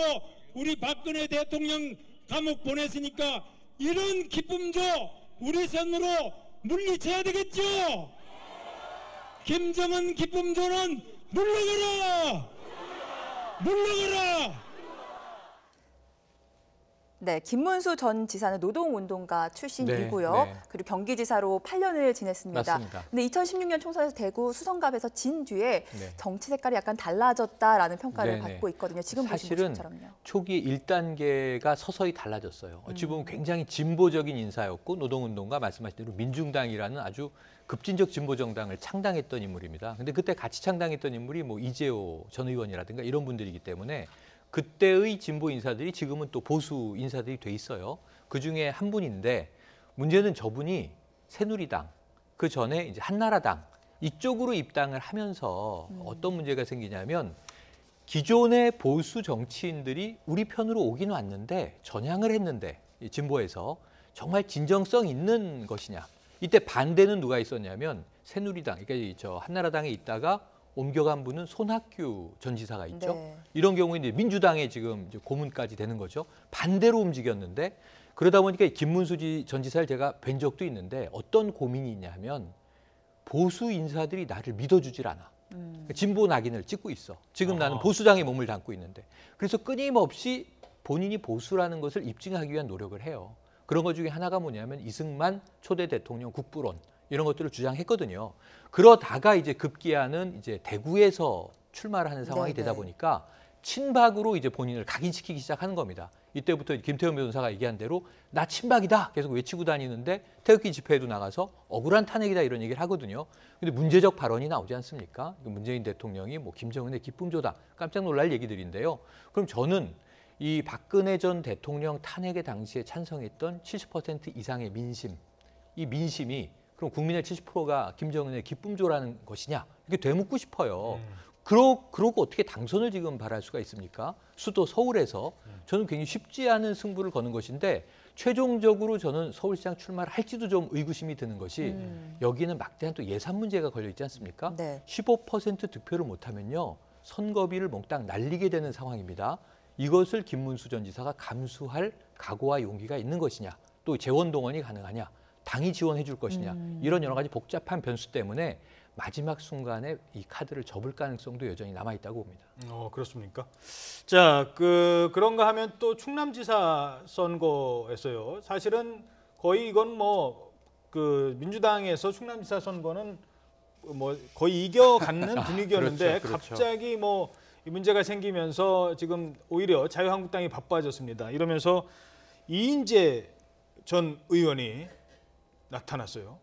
우리 박근혜 대통령 감옥 보냈으니까 이런 기쁨조 우리 손으로 물리쳐야 되겠죠? 김정은 기쁨조는 물러가라! 물러가라! 네, 김문수 전 지사는 노동운동가 출신이고요. 네, 네. 그리고 경기지사로 8년을 지냈습니다. 맞습니다. 근데 2016년 총선에서 대구 수성갑에서 진 뒤에 네. 정치 색깔이 약간 달라졌다라는 평가를 네네. 받고 있거든요. 지금 보신 사실은 것처럼요. 초기 1단계가 서서히 달라졌어요. 어찌 보면 굉장히 진보적인 인사였고 노동운동가 말씀하신 대로 민중당이라는 아주 급진적 진보 정당을 창당했던 인물입니다. 근데 그때 같이 창당했던 인물이 뭐 이재호 전 의원이라든가 이런 분들이기 때문에 그때의 진보 인사들이 지금은 또 보수 인사들이 돼 있어요. 그중에 한 분인데 문제는 저분이 새누리당, 그 전에 이제 한나라당 이쪽으로 입당을 하면서 어떤 문제가 생기냐면 기존의 보수 정치인들이 우리 편으로 오긴 왔는데 전향을 했는데 진보에서 정말 진정성 있는 것이냐. 이때 반대는 누가 있었냐면 새누리당, 그러니까 저 한나라당에 있다가 옮겨간 분은 손학규 전 지사가 있죠. 네. 이런 경우에 이제 민주당에 지금 이제 고문까지 되는 거죠. 반대로 움직였는데 그러다 보니까 김문수 전 지사를 제가 뵌 적도 있는데 어떤 고민이 있냐면 보수 인사들이 나를 믿어주질 않아. 진보 낙인을 찍고 있어. 지금 나는 보수당에 몸을 담고 있는데. 그래서 끊임없이 본인이 보수라는 것을 입증하기 위한 노력을 해요. 그런 것 중에 하나가 뭐냐면 이승만 초대 대통령 국부론 이런 것들을 주장했거든요. 그러다가 이제 급기야는 이제 대구에서 출마를 하는 상황이 되다 보니까 친박으로 이제 본인을 각인시키기 시작하는 겁니다. 이때부터 김태형 변호사가 얘기한 대로 나 친박이다 계속 외치고 다니는데 태극기 집회에도 나가서 억울한 탄핵이다 이런 얘기를 하거든요. 근데 문제적 발언이 나오지 않습니까? 문재인 대통령이 뭐 김정은의 기쁨조다 깜짝 놀랄 얘기들인데요. 그럼 저는 이 박근혜 전 대통령 탄핵의 당시에 찬성했던 70% 이상의 민심, 이 민심이 그럼 국민의 70%가 김정은의 기쁨조라는 것이냐 이렇게 되묻고 싶어요. 그러고 어떻게 당선을 지금 바랄 수가 있습니까? 수도 서울에서 저는 굉장히 쉽지 않은 승부를 거는 것인데 최종적으로 저는 서울시장 출마를 할지도 좀 의구심이 드는 것이 여기는 막대한 또 예산 문제가 걸려 있지 않습니까? 네. 15% 득표를 못하면요 선거비를 몽땅 날리게 되는 상황입니다. 이것을 김문수 전 지사가 감수할 각오와 용기가 있는 것이냐, 또 재원 동원이 가능하냐, 당이 지원해 줄 것이냐 이런 여러 가지 복잡한 변수 때문에 마지막 순간에 이 카드를 접을 가능성도 여전히 남아 있다고 봅니다. 그렇습니까? 자, 그런가 하면 또 충남지사 선거에서요. 사실은 거의 이건 뭐 민주당에서 충남지사 선거는 뭐 거의 이겨가는 분위기였는데 그렇죠. 갑자기 뭐 이 문제가 생기면서 지금 오히려 자유한국당이 바빠졌습니다. 이러면서 이인재 전 의원이 나타났어요.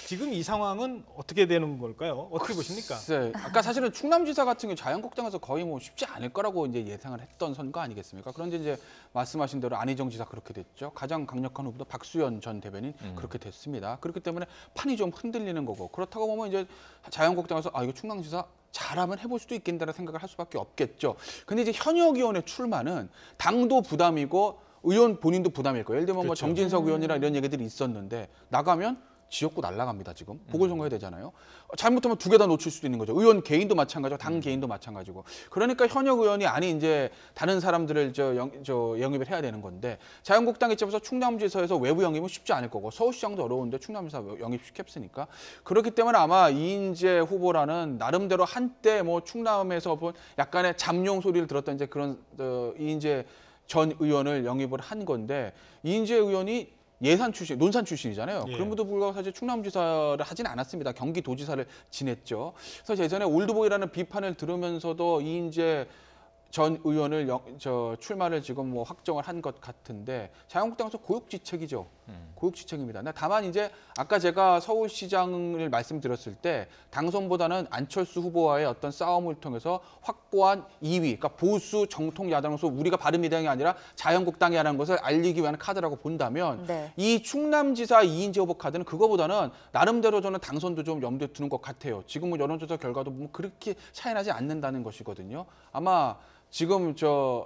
지금 이 상황은 어떻게 되는 걸까요? 어떻게 보십니까? 글쎄, 아까 사실은 충남지사 같은 경우 자유한국당에서 거의 뭐 쉽지 않을 거라고 이제 예상을 했던 선거 아니겠습니까? 그런데 이제 말씀하신 대로 안희정 지사 그렇게 됐죠. 가장 강력한 후보도 박수현 전 대변인 그렇게 됐습니다. 그렇기 때문에 판이 좀 흔들리는 거고 그렇다고 보면 이제 자유한국당에서 이거 충남지사 잘하면 해볼 수도 있겠다는 생각을 할 수밖에 없겠죠. 근데 이제 현역 의원의 출마는 당도 부담이고 의원 본인도 부담일 거예요. 예를 들면 뭐 정진석 의원이나 이런 얘기들이 있었는데 나가면 지역구 날라갑니다. 지금 보궐선거 해야 되잖아요. 잘못하면 두 개 다 놓칠 수도 있는 거죠. 의원 개인도 마찬가지고 당 개인도 마찬가지고. 그러니까 현역 의원이 이제 다른 사람들을 영입을 해야 되는 건데 자유한국당 입장에서 충남지사에서 외부 영입은 쉽지 않을 거고 서울시장도 어려운데 충남지사 영입시켰으니까 그렇기 때문에 아마 이인재 후보라는 나름대로 한때 뭐 충남에서 본 약간의 잠룡 소리를 들었던 이제 그런 이인재 전 의원을 영입을 한 건데 이인재 의원이 예산 출신, 논산 출신이잖아요. 예. 그럼에도 불구하고 사실 충남지사를 하진 않았습니다. 경기도지사를 지냈죠. 그래서 예전에 올드보이라는 비판을 들으면서도 이인재 전 의원을 출마를 지금 뭐 확정을 한 것 같은데 자유한국당에서 고육지책이죠. 고육지책입니다. 다만 이제 아까 제가 서울시장을 말씀드렸을 때 당선보다는 안철수 후보와의 어떤 싸움을 통해서 확고한 2위, 그러니까 보수 정통 야당으로서 우리가 바른미래당이 아니라 자유한국당이라는 것을 알리기 위한 카드라고 본다면 이 충남지사 이인재 후보 카드는 그거보다는 나름대로 저는 당선도 좀 염두에 두는 것 같아요. 지금 뭐 여론조사 결과도 보면 그렇게 차이 나지 않는다는 것이거든요. 아마 지금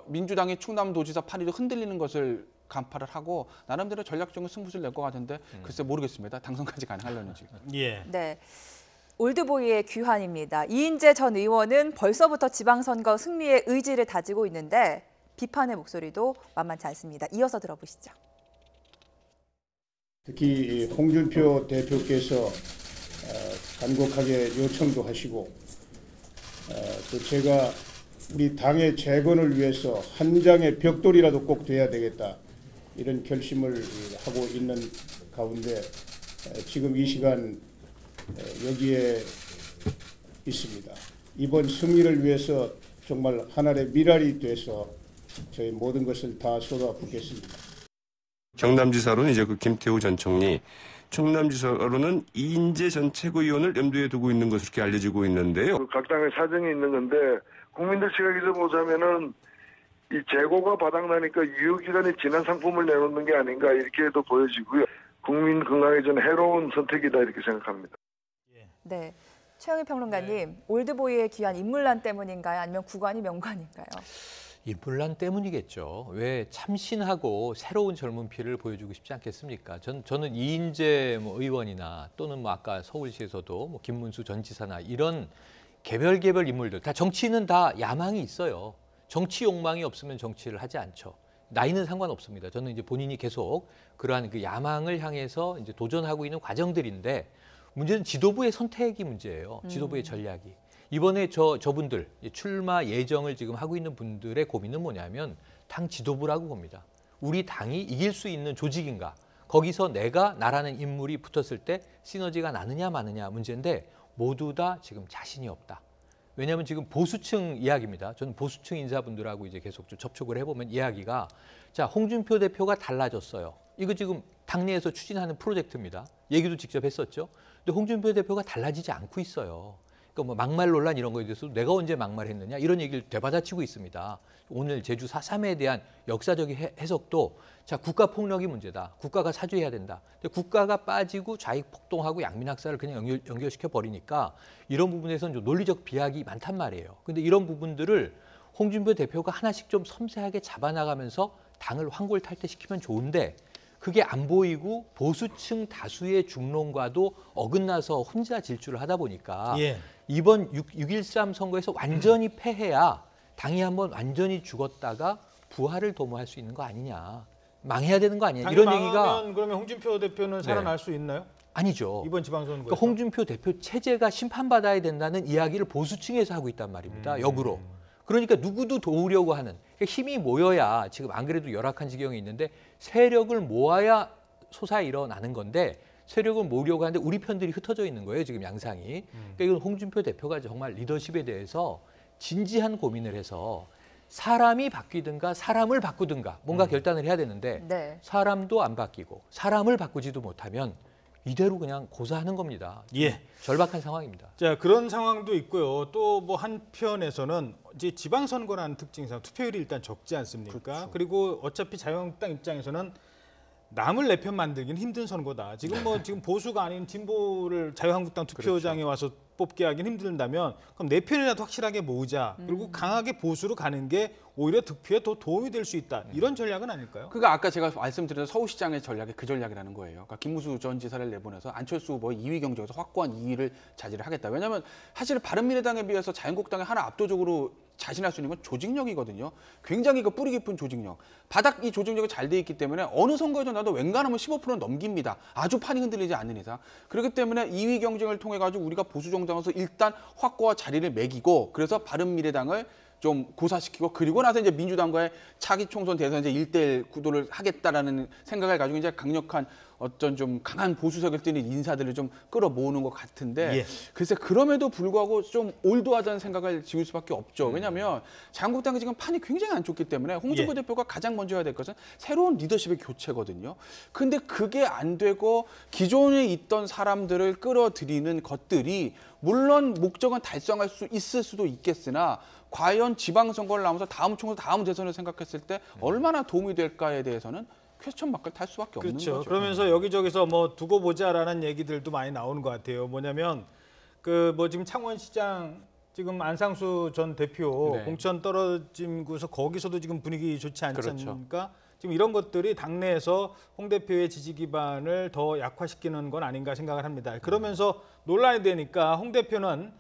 민주당이 충남도지사 판이 흔들리는 것을 간파를 하고 나름대로 전략적인 승부수를 낼 것 같은데 글쎄 모르겠습니다. 당선까지 가능하려는지. 예. 네. 올드보이의 귀환입니다. 이인재 전 의원은 벌써부터 지방선거 승리의 의지를 다지고 있는데 비판의 목소리도 만만치 않습니다. 이어서 들어보시죠. 특히 홍준표 대표께서 간곡하게 요청도 하시고 또 제가 우리 당의 재건을 위해서 한 장의 벽돌이라도 꼭 돼야 되겠다 이런 결심을 하고 있는 가운데 지금 이 시간 여기에 있습니다. 이번 승리를 위해서 정말 하늘의 미랄이 돼서 저희 모든 것을 다 쏟아붓겠습니다. 경남지사로는 이제 김태우 전 총리, 충남지사로는 이인재 전 최고위원을 염두에 두고 있는 것으로 이렇게 알려지고 있는데요. 각 당의 사정이 있는 건데 국민들 시각에서 보자면은 이 재고가 바닥나니까 유효기간이 지난 상품을 내놓는 게 아닌가 이렇게도 보여지고요. 국민 건강에 좀 해로운 선택이다 이렇게 생각합니다. 네, 최영희 평론가님, 올드보이의 귀환 인물난 때문인가요? 아니면 구관이 명관인가요? 인물난 때문이겠죠. 왜 참신하고 새로운 젊은 피를 보여주고 싶지 않겠습니까? 저는 이인재 의원이나 또는 아까 서울시에서도 김문수 전 지사나 이런 개별 인물들 다 정치는 다 야망이 있어요. 정치 욕망이 없으면 정치를 하지 않죠. 나이는 상관없습니다. 저는 이제 본인이 계속 그러한 그 야망을 향해서 이제 도전하고 있는 과정들인데 문제는 지도부의 선택이 문제예요. 지도부의 전략이. 이번에 저분들 출마 예정을 지금 하고 있는 분들의 고민은 뭐냐면 당 지도부라고 봅니다. 우리 당이 이길 수 있는 조직인가? 거기서 나라는 인물이 붙었을 때 시너지가 나느냐 마느냐 문제인데 모두 다 지금 자신이 없다. 왜냐하면 지금 보수층 이야기입니다. 저는 보수층 인사분들하고 이제 계속 좀 접촉을 해보면 이야기가 자, 홍준표 대표가 달라졌어요. 이거 지금 당내에서 추진하는 프로젝트입니다. 얘기도 직접 했었죠. 근데 홍준표 대표가 달라지지 않고 있어요. 그러니까 뭐 막말 논란 이런 거에 대해서 내가 언제 막말했느냐 이런 얘기를 되받아치고 있습니다. 오늘 제주 4.3에 대한 역사적인 해석도 자, 국가 폭력이 문제다. 국가가 사죄해야 된다. 근데 국가가 빠지고 좌익 폭동하고 양민학살을 그냥 연결시켜 버리니까 이런 부분에서는 좀 논리적 비약이 많단 말이에요. 근데 이런 부분들을 홍준표 대표가 하나씩 좀 섬세하게 잡아나가면서 당을 환골탈퇴시키면 좋은데 그게 안 보이고 보수층 다수의 중론과도 어긋나서 혼자 질주를 하다 보니까 이번 6.13 선거에서 완전히 패해야 당이 한번 완전히 죽었다가 부활을 도모할 수 있는 거 아니냐. 망해야 되는 거 아니냐. 이런 얘기가. 그러면 홍준표 대표는 살아날 수 있나요? 아니죠. 이번 지방선거에서. 그러니까 홍준표 대표 체제가 심판받아야 된다는 이야기를 보수층에서 하고 있단 말입니다. 역으로. 그러니까 누구도 도우려고 하는 그러니까 힘이 모여야 지금 안 그래도 열악한 지경에 있는데 세력을 모아야 솟아 일어나는 건데 세력을 모으려고 하는데 우리 편들이 흩어져 있는 거예요. 지금 양상이. 그러니까 이건 홍준표 대표가 정말 리더십에 대해서 진지한 고민을 해서 사람이 바뀌든가 사람을 바꾸든가 뭔가 결단을 해야 되는데 사람도 안 바뀌고 사람을 바꾸지도 못하면 이대로 그냥 고사하는 겁니다. 절박한 상황입니다. 자, 그런 상황도 있고요. 또 뭐 한편에서는 이제 지방선거라는 특징상 투표율이 일단 적지 않습니까? 그렇죠. 그리고 어차피 자유한국당 입장에서는 남을 내 편 만들기는 힘든 선거다. 지금 뭐 지금 보수가 아닌 진보를 자유한국당 투표장에 와서 뽑게 하긴 힘들다면 그럼 내 편이라도 확실하게 모으자. 그리고 강하게 보수로 가는 게 오히려 득표에 더 도움이 될 수 있다. 이런 전략은 아닐까요? 그러니까 아까 제가 말씀드린 서울시장의 전략이 그 전략이라는 거예요. 그러니까 김무수 전 지사를 내보내서 안철수 후보의 2위 경쟁에서 확고한 2위를 차지를 하겠다. 왜냐하면 사실 바른미래당에 비해서 자유한국당이 하나 압도적으로 자신할 수 있는 건 조직력이거든요. 굉장히 그 뿌리 깊은 조직력. 바닥 이 조직력이 잘 돼 있기 때문에 어느 선거에도 나도 웬간하면 15%는 넘깁니다. 아주 판이 흔들리지 않는 이상. 그렇기 때문에 2위 경쟁을 통해 가지고 우리가 보수 정당에서 일단 확고한 자리를 매기고 그래서 바른미래당을 좀 고사시키고 그리고 나서 이제 민주당과의 차기 총선 대선 이제 1대1 구도를 하겠다라는 생각을 가지고 이제 강력한 어떤 좀 강한 보수색을 띠는 인사들을 좀 끌어모으는 것 같은데 글쎄 그럼에도 불구하고 좀 올드하다는 생각을 지울 수밖에 없죠. 왜냐하면 자유한국당이 지금 판이 굉장히 안 좋기 때문에 홍준표 대표가 가장 먼저 해야 될 것은 새로운 리더십의 교체거든요. 근데 그게 안 되고 기존에 있던 사람들을 끌어들이는 것들이 물론 목적은 달성할 수 있을 수도 있겠으나 과연 지방선거를 나오면서 다음 총선, 다음 대선을 생각했을 때 얼마나 도움이 될까에 대해서는 퀘스천 마크를 탈 수밖에 없는 거죠. 그러면서 여기저기서 뭐 두고 보자라는 얘기들도 많이 나오는 것 같아요. 뭐냐면 그 뭐 지금 창원시장 지금 안상수 전 대표 공천 떨어진 곳에서 거기서도 지금 분위기 좋지 않지 않습니까? 지금 이런 것들이 당내에서 홍 대표의 지지 기반을 더 약화시키는 건 아닌가 생각을 합니다. 그러면서 논란이 되니까 홍 대표는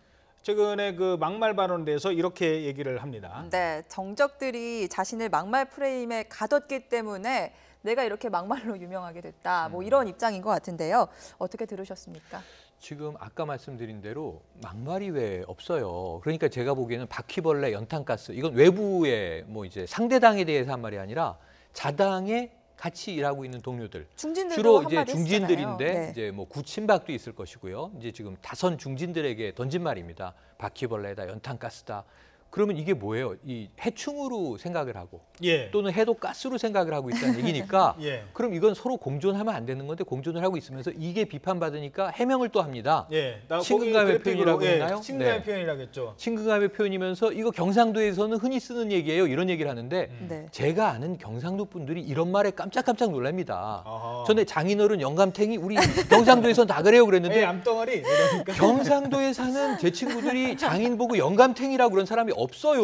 최근에 그 막말 발언에 대해서 이렇게 얘기를 합니다. 네, 정적들이 자신을 막말 프레임에 가뒀기 때문에 내가 이렇게 막말로 유명하게 됐다. 뭐 이런 입장인 것 같은데요. 어떻게 들으셨습니까? 지금 아까 말씀드린 대로 막말이 왜 없어요. 그러니까 제가 보기에는 바퀴벌레, 연탄가스 이건 외부의 뭐 이제 상대당에 대해서 한 말이 아니라 자당에 같이 일하고 있는 동료들 주로 이제 중진들인데 이제 뭐 구친박도 있을 것이고요. 이제 지금 다선 중진들에게 던진 말입니다. 바퀴벌레다, 연탄가스다. 그러면 이게 뭐예요? 이 해충으로 생각을 하고 또는 해도 가스로 생각을 하고 있다는 얘기니까 그럼 이건 서로 공존하면 안 되는 건데 공존을 하고 있으면서 이게 비판받으니까 해명을 또 합니다. 친근감의 표현이라고 했나요? 친근감의 표현이라겠죠. 친근감의 표현이면서 이거 경상도에서는 흔히 쓰는 얘기예요. 이런 얘기를 하는데 제가 아는 경상도 분들이 이런 말에 깜짝깜짝 놀랍니다. 전에 장인어른 영감탱이 우리 경상도에서는 다 그래요 그랬는데 암덩어리 경상도에 사는 제 친구들이 장인 보고 영감탱이라고 그런 사람이 없어요.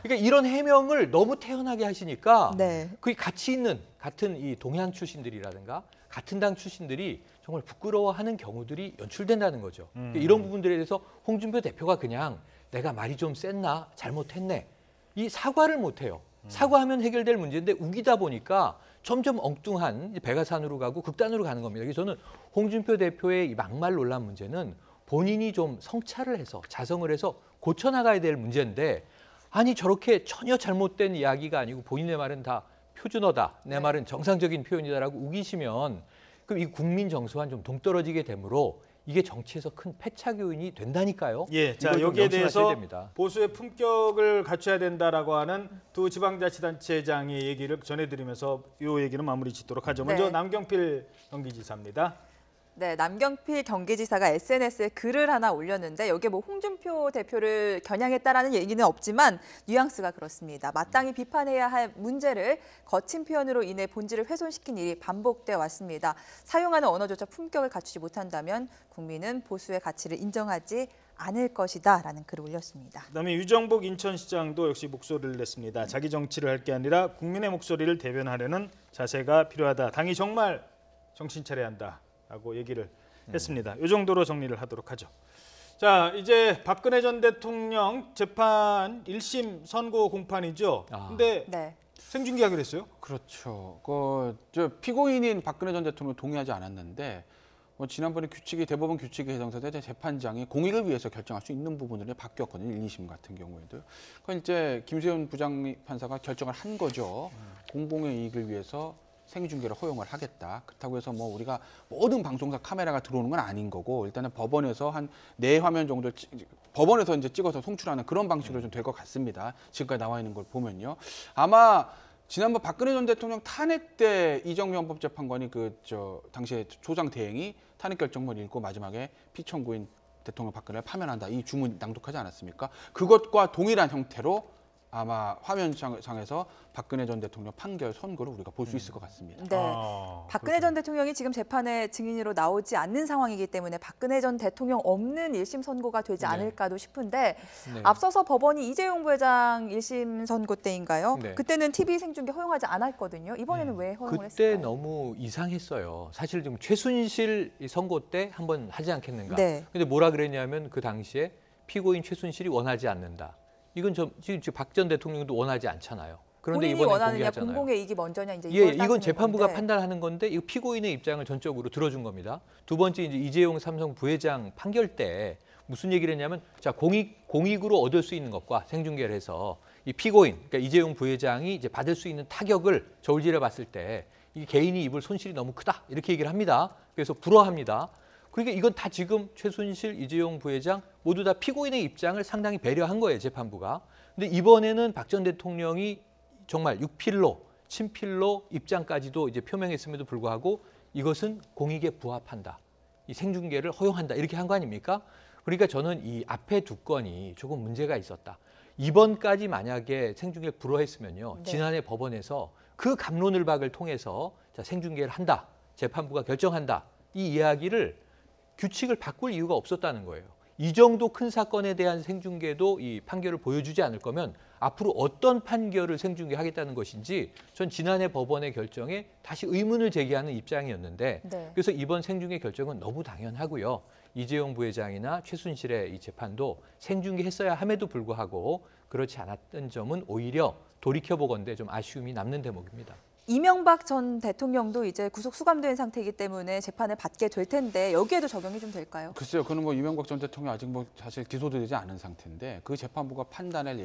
그러니까 이런 해명을 너무 태연하게 하시니까 그게 같이 있는 같은 이 동양 출신들이라든가 같은 당 출신들이 정말 부끄러워하는 경우들이 연출된다는 거죠. 그러니까 이런 부분들에 대해서 홍준표 대표가 그냥 내가 말이 좀 셌나 잘못했네 이 사과를 못해요. 사과하면 해결될 문제인데 우기다 보니까 점점 엉뚱한 배가 산으로 가고 극단으로 가는 겁니다. 그래서 저는 홍준표 대표의 이 막말 논란 문제는 본인이 좀 성찰을 해서 자성을 해서 고쳐나가야 될 문제인데 아니 저렇게 전혀 잘못된 이야기가 아니고 본인의 말은 다 표준어다. 내 말은 정상적인 표현이다라고 우기시면 그럼 이 국민 정서와는 좀 동떨어지게 되므로 이게 정치에서 큰 패착 요인이 된다니까요. 예, 자 이걸 좀 여기에 명심하셔야 대해서 됩니다. 보수의 품격을 갖춰야 된다라고 하는 두 지방자치단체장의 얘기를 전해드리면서 이 얘기는 마무리 짓도록 하죠. 먼저 네. 남경필 경기지사입니다. 네, 남경필 경기지사가 SNS에 글을 하나 올렸는데 여기에 뭐 홍준표 대표를 겨냥했다라는 얘기는 없지만 뉘앙스가 그렇습니다. 마땅히 비판해야 할 문제를 거친 표현으로 인해 본질을 훼손시킨 일이 반복돼 왔습니다. 사용하는 언어조차 품격을 갖추지 못한다면 국민은 보수의 가치를 인정하지 않을 것이다라는 글을 올렸습니다. 그다음에 유정복 인천시장도 역시 목소리를 냈습니다. 자기 정치를 할 게 아니라 국민의 목소리를 대변하려는 자세가 필요하다. 당이 정말 정신 차려야 한다. 라고 얘기를 했습니다. 이 정도로 정리를 하도록 하죠. 자, 이제 박근혜 전 대통령 재판 1심 선고 공판이죠. 근데 네. 생중계하기로 했어요? 그렇죠. 저 피고인인 박근혜 전 대통령 동의하지 않았는데 지난번에 대법원 규칙이 개정돼서 재판장이 공익을 위해서 결정할 수 있는 부분들이 바뀌었거든요. 1, 2심 같은 경우에도. 그러니까 이제 김세훈 부장판사가 결정을 한 거죠. 공공의 이익을 위해서 생중계를 허용을 하겠다. 그렇다고 해서 뭐 우리가 모든 방송사 카메라가 들어오는 건 아닌 거고 일단은 법원에서 한 4화면 정도 법원에서 이제 찍어서 송출하는 그런 방식으로 좀 될 것 같습니다. 지금까지 나와 있는 걸 보면요. 아마 지난번 박근혜 전 대통령 탄핵 때 이정미 헌법재판관이 당시에 조장 대행이 탄핵 결정문 읽고 마지막에 피청구인 대통령 박근혜를 파면한다. 이 주문 낭독하지 않았습니까? 그것과 동일한 형태로 아마 화면상에서 박근혜 전 대통령 판결 선고를 우리가 볼 수 있을 것 같습니다. 네, 박근혜 전 대통령이 지금 재판에 증인으로 나오지 않는 상황이기 때문에 박근혜 전 대통령 없는 1심 선고가 되지 않을까도 싶은데 앞서서 법원이 이재용 부회장 1심 선고 때인가요? 그때는 TV 생중계 허용하지 않았거든요. 이번에는 왜 허용을 했을까요? 그때 너무 이상했어요. 사실 지금 최순실 선고 때 한번 하지 않겠는가. 근데 뭐라 그랬냐면 그 당시에 피고인 최순실이 원하지 않는다. 이건 지금 박 전 대통령도 원하지 않잖아요. 그런데 본인이 이번에 원하느냐 공개하잖아요. 공공의 이익이 먼저냐 이제 이건 재판부가 판단하는 건데 이거 피고인의 입장을 전적으로 들어준 겁니다. 두 번째 이제 이재용 삼성 부회장 판결 때 무슨 얘기를 했냐면 자 공익으로 얻을 수 있는 것과 생중계를 해서 이 피고인 그러니까 이재용 부회장이 이제 받을 수 있는 타격을 저울질해 봤을 때 이 개인이 입을 손실이 너무 크다 이렇게 얘기를 합니다. 그래서 불허합니다. 그러니까 이건 다 지금 최순실, 이재용 부회장 모두 다 피고인의 입장을 상당히 배려한 거예요, 재판부가. 근데 이번에는 박 전 대통령이 정말 육필로, 친필로 입장까지도 이제 표명했음에도 불구하고 이것은 공익에 부합한다. 이 생중계를 허용한다. 이렇게 한 거 아닙니까? 그러니까 저는 이 앞에 두 건이 조금 문제가 있었다. 이번까지 만약에 생중계를 불허했으면요. 지난해 법원에서 그 갑론을박을 통해서 자, 생중계를 한다. 재판부가 결정한다. 이 이야기를 규칙을 바꿀 이유가 없었다는 거예요. 이 정도 큰 사건에 대한 생중계도 이 판결을 보여주지 않을 거면 앞으로 어떤 판결을 생중계하겠다는 것인지 전 지난해 법원의 결정에 다시 의문을 제기하는 입장이었는데 그래서 이번 생중계 결정은 너무 당연하고요. 이재용 부회장이나 최순실의 이 재판도 생중계했어야 함에도 불구하고 그렇지 않았던 점은 오히려 돌이켜보건대 좀 아쉬움이 남는 대목입니다. 이명박 전 대통령도 이제 구속 수감된 상태이기 때문에 재판을 받게 될 텐데 여기에도 적용이 좀 될까요? 글쎄요. 그는 뭐 이명박 전 대통령 아직 뭐 사실 기소도 되지 않은 상태인데 그 재판부가 판단할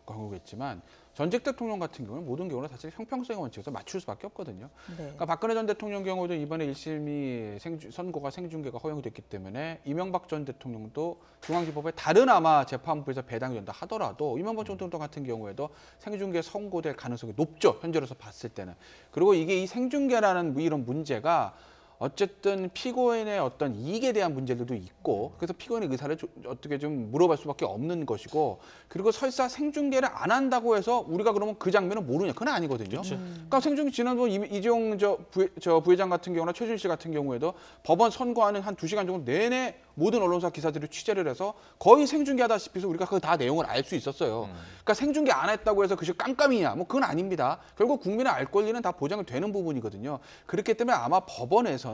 경우겠지만 전직 대통령 같은 경우는 모든 경우는 사실 형평성의 원칙에서 맞출 수밖에 없거든요. 그러니까 박근혜 전 대통령 경우도 이번에 1심이 선고가 생중계가 허용이 됐기 때문에 이명박 전 대통령도 중앙지법에 다른 아마 재판부에서 배당이 된다 하더라도 이명박 전 대통령 같은 경우에도 생중계 선고될 가능성이 높죠. 현재로서 봤을 때는. 그리고 이게 이 생중계라는 이런 문제가 어쨌든 피고인의 어떤 이익에 대한 문제들도 있고 그래서 피고인의 의사를 어떻게 좀 물어볼 수밖에 없는 것이고 그리고 설사 생중계를 안 한다고 해서 우리가 그러면 그 장면을 모르냐 그건 아니거든요. 그러니까 생중계 지난번 이재용 부회장 같은 경우나 최순실 같은 경우에도 법원 선고하는 한 2시간 정도 내내 모든 언론사 기사들이 취재를 해서 거의 생중계하다시피 해서 우리가 그 다 내용을 알 수 있었어요. 그러니까 생중계 안 했다고 해서 그것이 깜깜이냐 뭐 그건 아닙니다. 결국 국민의 알 권리는 다 보장이 되는 부분이거든요. 그렇기 때문에 아마 법원에서는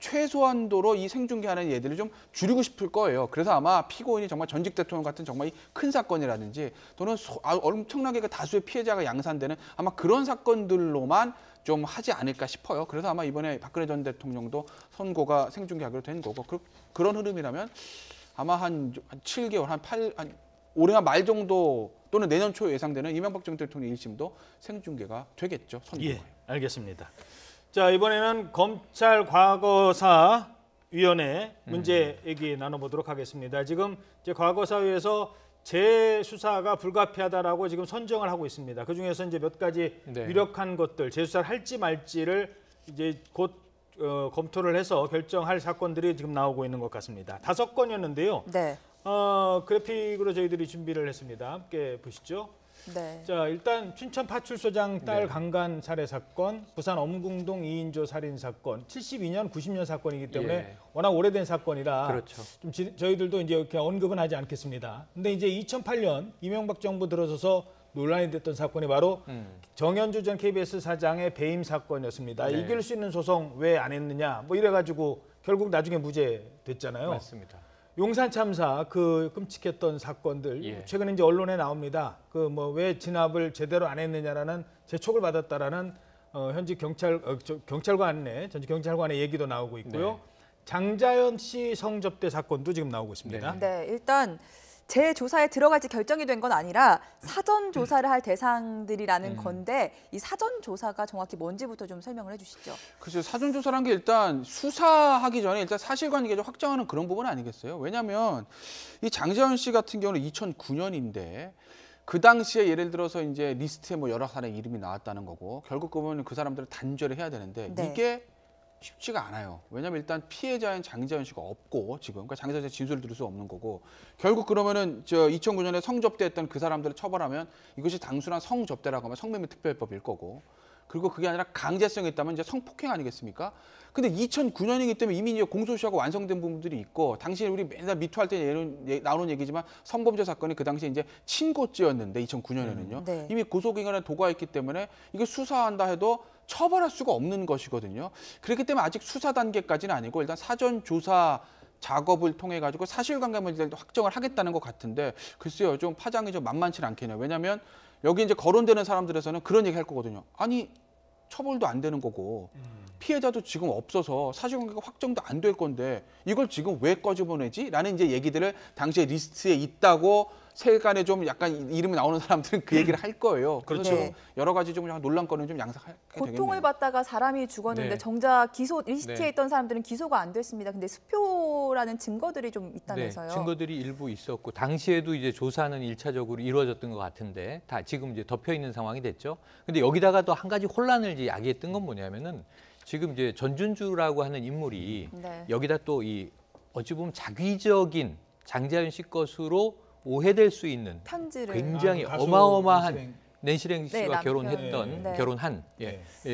최소한도로 이 생중계하는 예들을 좀 줄이고 싶을 거예요. 그래서 아마 피고인이 정말 전직 대통령 같은 정말 큰 사건이라든지 또는 엄청나게 그 다수의 피해자가 양산되는 아마 그런 사건들로만 좀 하지 않을까 싶어요. 그래서 아마 이번에 박근혜 전 대통령도 선고가 생중계하기로 된 거고 그런 흐름이라면 아마 한 7개월, 올해 말 정도 또는 내년 초에 예상되는 이명박 전 대통령 1심도 생중계가 되겠죠. 선고가. 예, 알겠습니다. 자, 이번에는 검찰 과거사 위원회 문제 얘기 나눠보도록 하겠습니다. 지금 이제 과거 사회에서 재수사가 불가피하다라고 지금 선정을 하고 있습니다. 그 중에서 이제 몇 가지 유력한 것들, 재수사를 할지 말지를 이제 곧 검토를 해서 결정할 사건들이 지금 나오고 있는 것 같습니다. 5건이었는데요. 네. 그래픽으로 저희들이 준비를 했습니다. 함께 보시죠. 네. 자, 일단 춘천 파출소장 딸 강간 살해 사건, 부산 엄궁동 2인조 살인 사건, 72년, 90년 사건이기 때문에 워낙 오래된 사건이라 그렇죠. 좀 저희들도 이제 이렇게 언급은 하지 않겠습니다. 근데 이제 2008년 이명박 정부 들어서서 논란이 됐던 사건이 바로 정현주 전 KBS 사장의 배임 사건이었습니다. 이길 수 있는 소송 왜 안 했느냐, 뭐 이래가지고 결국 나중에 무죄 됐잖아요. 맞습니다. 용산 참사 그 끔찍했던 사건들 최근에 이제 언론에 나옵니다. 그 뭐 왜 진압을 제대로 안 했느냐라는 재촉을 받았다라는 현직 경찰관의 전직 경찰관의 얘기도 나오고 있고요. 장자연 씨 성접대 사건도 지금 나오고 있습니다. 네, 일단 재조사에 들어갈지 결정이 된 건 아니라 사전 조사를 할 대상들이라는 건데 이 사전 조사가 정확히 뭔지부터 좀 설명을 해주시죠. 그렇죠. 사전 조사라는 게 일단 수사하기 전에 일단 사실관계 좀 확정하는 그런 부분 아니겠어요? 왜냐하면 이 장자연 씨 같은 경우는 2009년인데 그 당시에 예를 들어서 이제 리스트에 뭐 여러 사람의 이름이 나왔다는 거고 결국 보면 그 사람들을 단죄를 해야 되는데 이게 쉽지가 않아요. 왜냐하면 일단 피해자인 장자연 씨가 없고 지금 그러니까 장자연 씨 진술을 들을 수 없는 거고 결국 그러면은 2009년에 성접대했던 그 사람들을 처벌하면 이것이 단순한 성접대라고 하면 성매매 특별법일 거고 그리고 그게 아니라 강제성이 있다면 이제 성폭행 아니겠습니까? 근데 2009년이기 때문에 이미 이제 공소시효가 완성된 부분들이 있고 당시에 우리 맨날 미투할 때 나오는 얘기지만 성범죄 사건이 그 당시에 이제 친고죄였는데 2009년에는요. 이미 고소기간에 도구가 있기 때문에 이게 수사한다 해도 처벌할 수가 없는 것이거든요. 그렇기 때문에 아직 수사 단계까지는 아니고 일단 사전 조사 작업을 통해 가지고 사실관계 문제를 확정을 하겠다는 것 같은데 글쎄요, 좀 파장이 좀 만만치 않겠네요. 왜냐하면 여기 이제 거론되는 사람들에서는 그런 얘기 할 거거든요. 아니 처벌도 안 되는 거고 피해자도 지금 없어서 사실관계가 확정도 안 될 건데 이걸 지금 왜 꺼집어내지? 라는 이제 얘기들을 당시에 리스트에 있다고 세간에 좀 약간 이름이 나오는 사람들은 그 얘기를 할 거예요. 그래서 여러 가지 좀 논란거리는 좀 양상하게 되겠네요. 고통을 받다가 사람이 죽었는데 정작 기소 리스트에 있던 사람들은 기소가 안 됐습니다. 근데 수표라는 증거들이 좀 있다면서요. 증거들이 일부 있었고 당시에도 이제 조사는 1차적으로 이루어졌던 것 같은데 다 지금 이제 덮여 있는 상황이 됐죠. 근데 여기다가 또 한 가지 혼란을 이제 야기했던 건 뭐냐면은 지금 이제 전준주라고 하는 인물이 여기다 또 이 어찌 보면 자기적인 장자연 씨 것으로 오해될 수 있는 편지를 굉장히 어마어마한 낸시랭 씨와 결혼한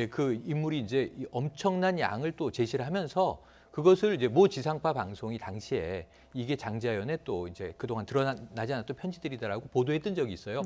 그 인물이 이제 엄청난 양을 또 제시를 하면서 그것을 이제 모 지상파 방송이 당시에 이게 장자연의 또 이제 그동안 드러나지 않았던 편지들이다라고 보도했던 적이 있어요.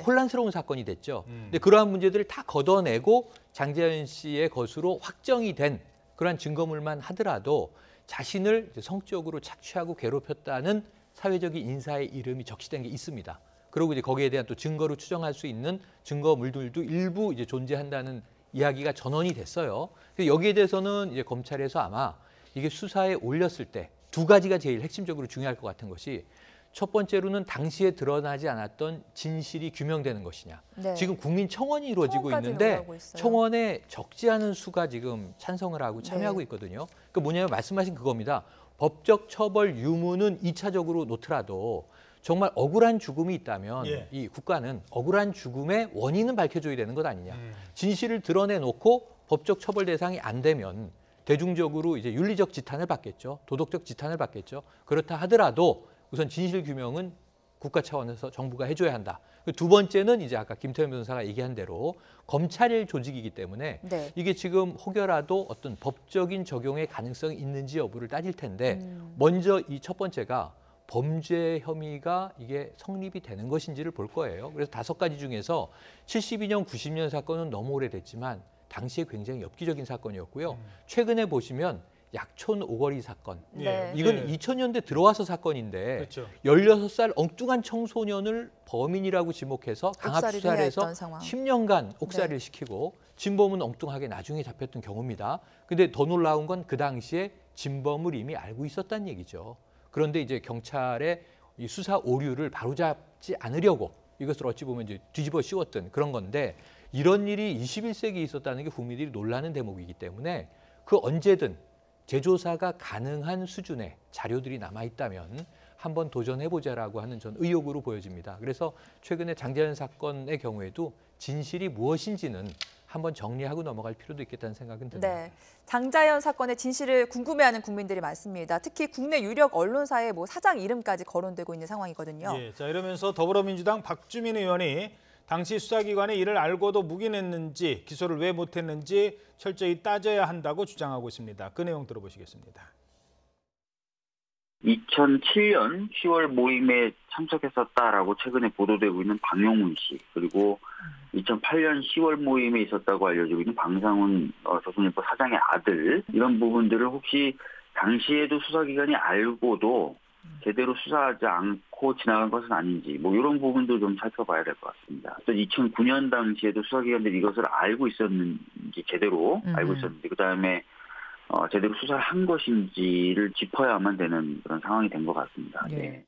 혼란스러운 사건이 됐죠. 근데 그러한 문제들을 다 걷어내고 장자연 씨의 것으로 확정이 된 그러한 증거물만 하더라도 자신을 성적으로 착취하고 괴롭혔다는 사회적인 인사의 이름이 적시된 게 있습니다. 그리고 이제 거기에 대한 또 증거로 추정할 수 있는 증거물들도 일부 이제 존재한다는 이야기가 전원이 됐어요. 여기에 대해서는 이제 검찰에서 아마 이게 수사에 올렸을 때 두 가지가 제일 핵심적으로 중요할 것 같은 것이 첫 번째로는 당시에 드러나지 않았던 진실이 규명되는 것이냐. 지금 국민청원이 이루어지고 있는데 청원에 적지 않은 수가 지금 찬성을 하고 참여하고 있거든요. 그 뭐냐면 말씀하신 그겁니다. 법적 처벌 유무는 2차적으로 놓더라도 정말 억울한 죽음이 있다면 이 국가는 억울한 죽음의 원인은 밝혀줘야 되는 것 아니냐. 진실을 드러내놓고 법적 처벌 대상이 안 되면 대중적으로 이제 윤리적 지탄을 받겠죠. 도덕적 지탄을 받겠죠. 그렇다 하더라도 우선 진실 규명은 국가 차원에서 정부가 해줘야 한다. 두 번째는 이제 아까 김태현 변호사가 얘기한 대로 검찰 조직이기 때문에 이게 지금 혹여라도 어떤 법적인 적용의 가능성이 있는지 여부를 따질 텐데 먼저 이 첫 번째가 범죄 혐의가 이게 성립이 되는 것인지를 볼 거예요. 그래서 5가지 중에서 72년, 90년 사건은 너무 오래됐지만 당시에 굉장히 엽기적인 사건이었고요. 최근에 보시면 약촌 오거리 사건. 이건 2000년대 들어와서 사건인데 16살 엉뚱한 청소년을 범인이라고 지목해서 강압 수사를 해서 10년간 옥살이를 시키고 진범은 엉뚱하게 나중에 잡혔던 경우입니다. 근데 더 놀라운 건 그 당시에 진범을 이미 알고 있었다는 얘기죠. 그런데 이제 경찰의 이 수사 오류를 바로잡지 않으려고 이것을 어찌 보면 이제 뒤집어 씌웠던 그런 건데 이런 일이 21세기에 있었다는 게 국민들이 놀라는 대목이기 때문에 그 언제든 재조사가 가능한 수준의 자료들이 남아있다면 한번 도전해보자라고 하는 전 의욕으로 보여집니다. 그래서 최근에 장자연 사건의 경우에도 진실이 무엇인지는 한번 정리하고 넘어갈 필요도 있겠다는 생각은 듭니다. 네, 장자연 사건의 진실을 궁금해하는 국민들이 많습니다. 특히 국내 유력 언론사의 사장 이름까지 거론되고 있는 상황이거든요. 예, 자 이러면서 더불어민주당 박주민 의원이 당시 수사기관이 이를 알고도 묵인했는지 기소를 왜 못했는지 철저히 따져야 한다고 주장하고 있습니다. 그 내용 들어보시겠습니다. 2007년 10월 모임에 참석했었다라고 최근에 보도되고 있는 박용훈 씨, 그리고 2008년 10월 모임에 있었다고 알려지고 있는 방상훈 조선일보 사장의 아들, 이런 부분들을 혹시 당시에도 수사기관이 알고도 제대로 수사하지 않고 지나간 것은 아닌지 이런 부분도 좀 살펴봐야 될 것 같습니다. 또 2009년 당시에도 수사기관들이 이것을 알고 있었는지, 제대로 알고 있었는지, 그다음에 제대로 수사를 한 것인지를 짚어야만 되는 그런 상황이 된 것 같습니다. 예. 네.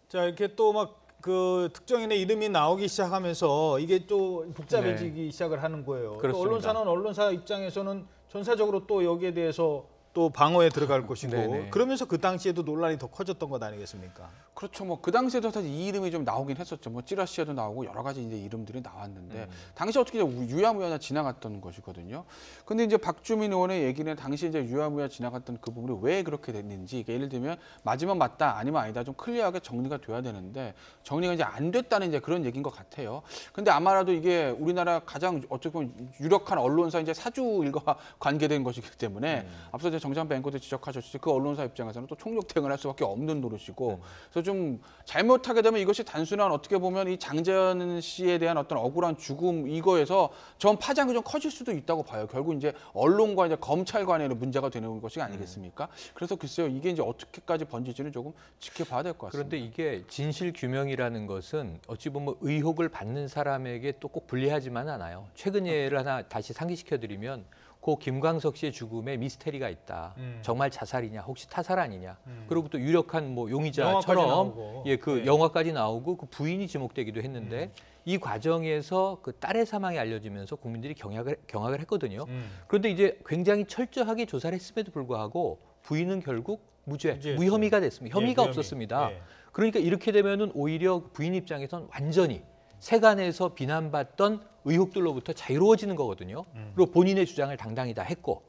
자 이렇게 또 막 그 특정인의 이름이 나오기 시작하면서 이게 또 복잡해지기 시작을 하는 거예요. 또 언론사는 언론사 입장에서는 전사적으로 또 여기에 대해서 또 방어에 들어갈 것이고 네네. 그러면서 그 당시에도 논란이 더 커졌던 것 아니겠습니까? 그렇죠. 그 당시에도 사실 이 이름이 좀 나오긴 했었죠. 찌라시에도 나오고 여러 가지 이제 이름들이 나왔는데 당시 어떻게 유야무야 지나갔던 것이거든요. 근데 이제 박주민 의원의 얘기는 당시 이제 유야무야 지나갔던 그 부분이 왜 그렇게 됐는지, 그러니까 예를 들면 맞으면 맞다, 아니면 아니다, 좀 클리어하게 정리가 돼야 되는데 정리가 이제 안 됐다는 이제 그런 얘기인 것 같아요. 근데 아마라도 이게 우리나라 가장 어떻게 보면 유력한 언론사 이제 사주 일과 관계된 것이기 때문에 앞서 이제 정장배 앵커도 지적하셨듯이 그 언론사 입장에서는 또 총력 대응을 할 수밖에 없는 노릇이고, 그래서 좀 잘못하게 되면 이것이 단순한 어떻게 보면 이 장자연 씨에 대한 어떤 억울한 죽음 이거에서 전 파장이 좀 커질 수도 있다고 봐요. 결국 이제 언론과 이제 검찰 간의 문제가 되는 것이 아니겠습니까? 그래서 글쎄요, 이게 이제 어떻게까지 번질지는 조금 지켜봐야 될 것 같습니다. 그런데 이게 진실 규명이라는 것은 어찌 보면 의혹을 받는 사람에게 또 꼭 불리하지만 않아요. 최근 예를 하나 다시 상기시켜드리면 고 김광석 씨의 죽음에 미스테리가 있다. 정말 자살이냐, 혹시 타살 아니냐. 그리고 또 유력한 용의자처럼 영화까지 나오고 그 부인이 지목되기도 했는데 이 과정에서 그 딸의 사망이 알려지면서 국민들이 경악을 했거든요. 그런데 이제 굉장히 철저하게 조사를 했음에도 불구하고 부인은 결국 무혐의가 됐습니다. 혐의가 없었습니다. 그러니까 이렇게 되면은 오히려 부인 입장에선 완전히 세간에서 비난받던 의혹들로부터 자유로워지는 거거든요. 그리고 본인의 주장을 당당히 다 했고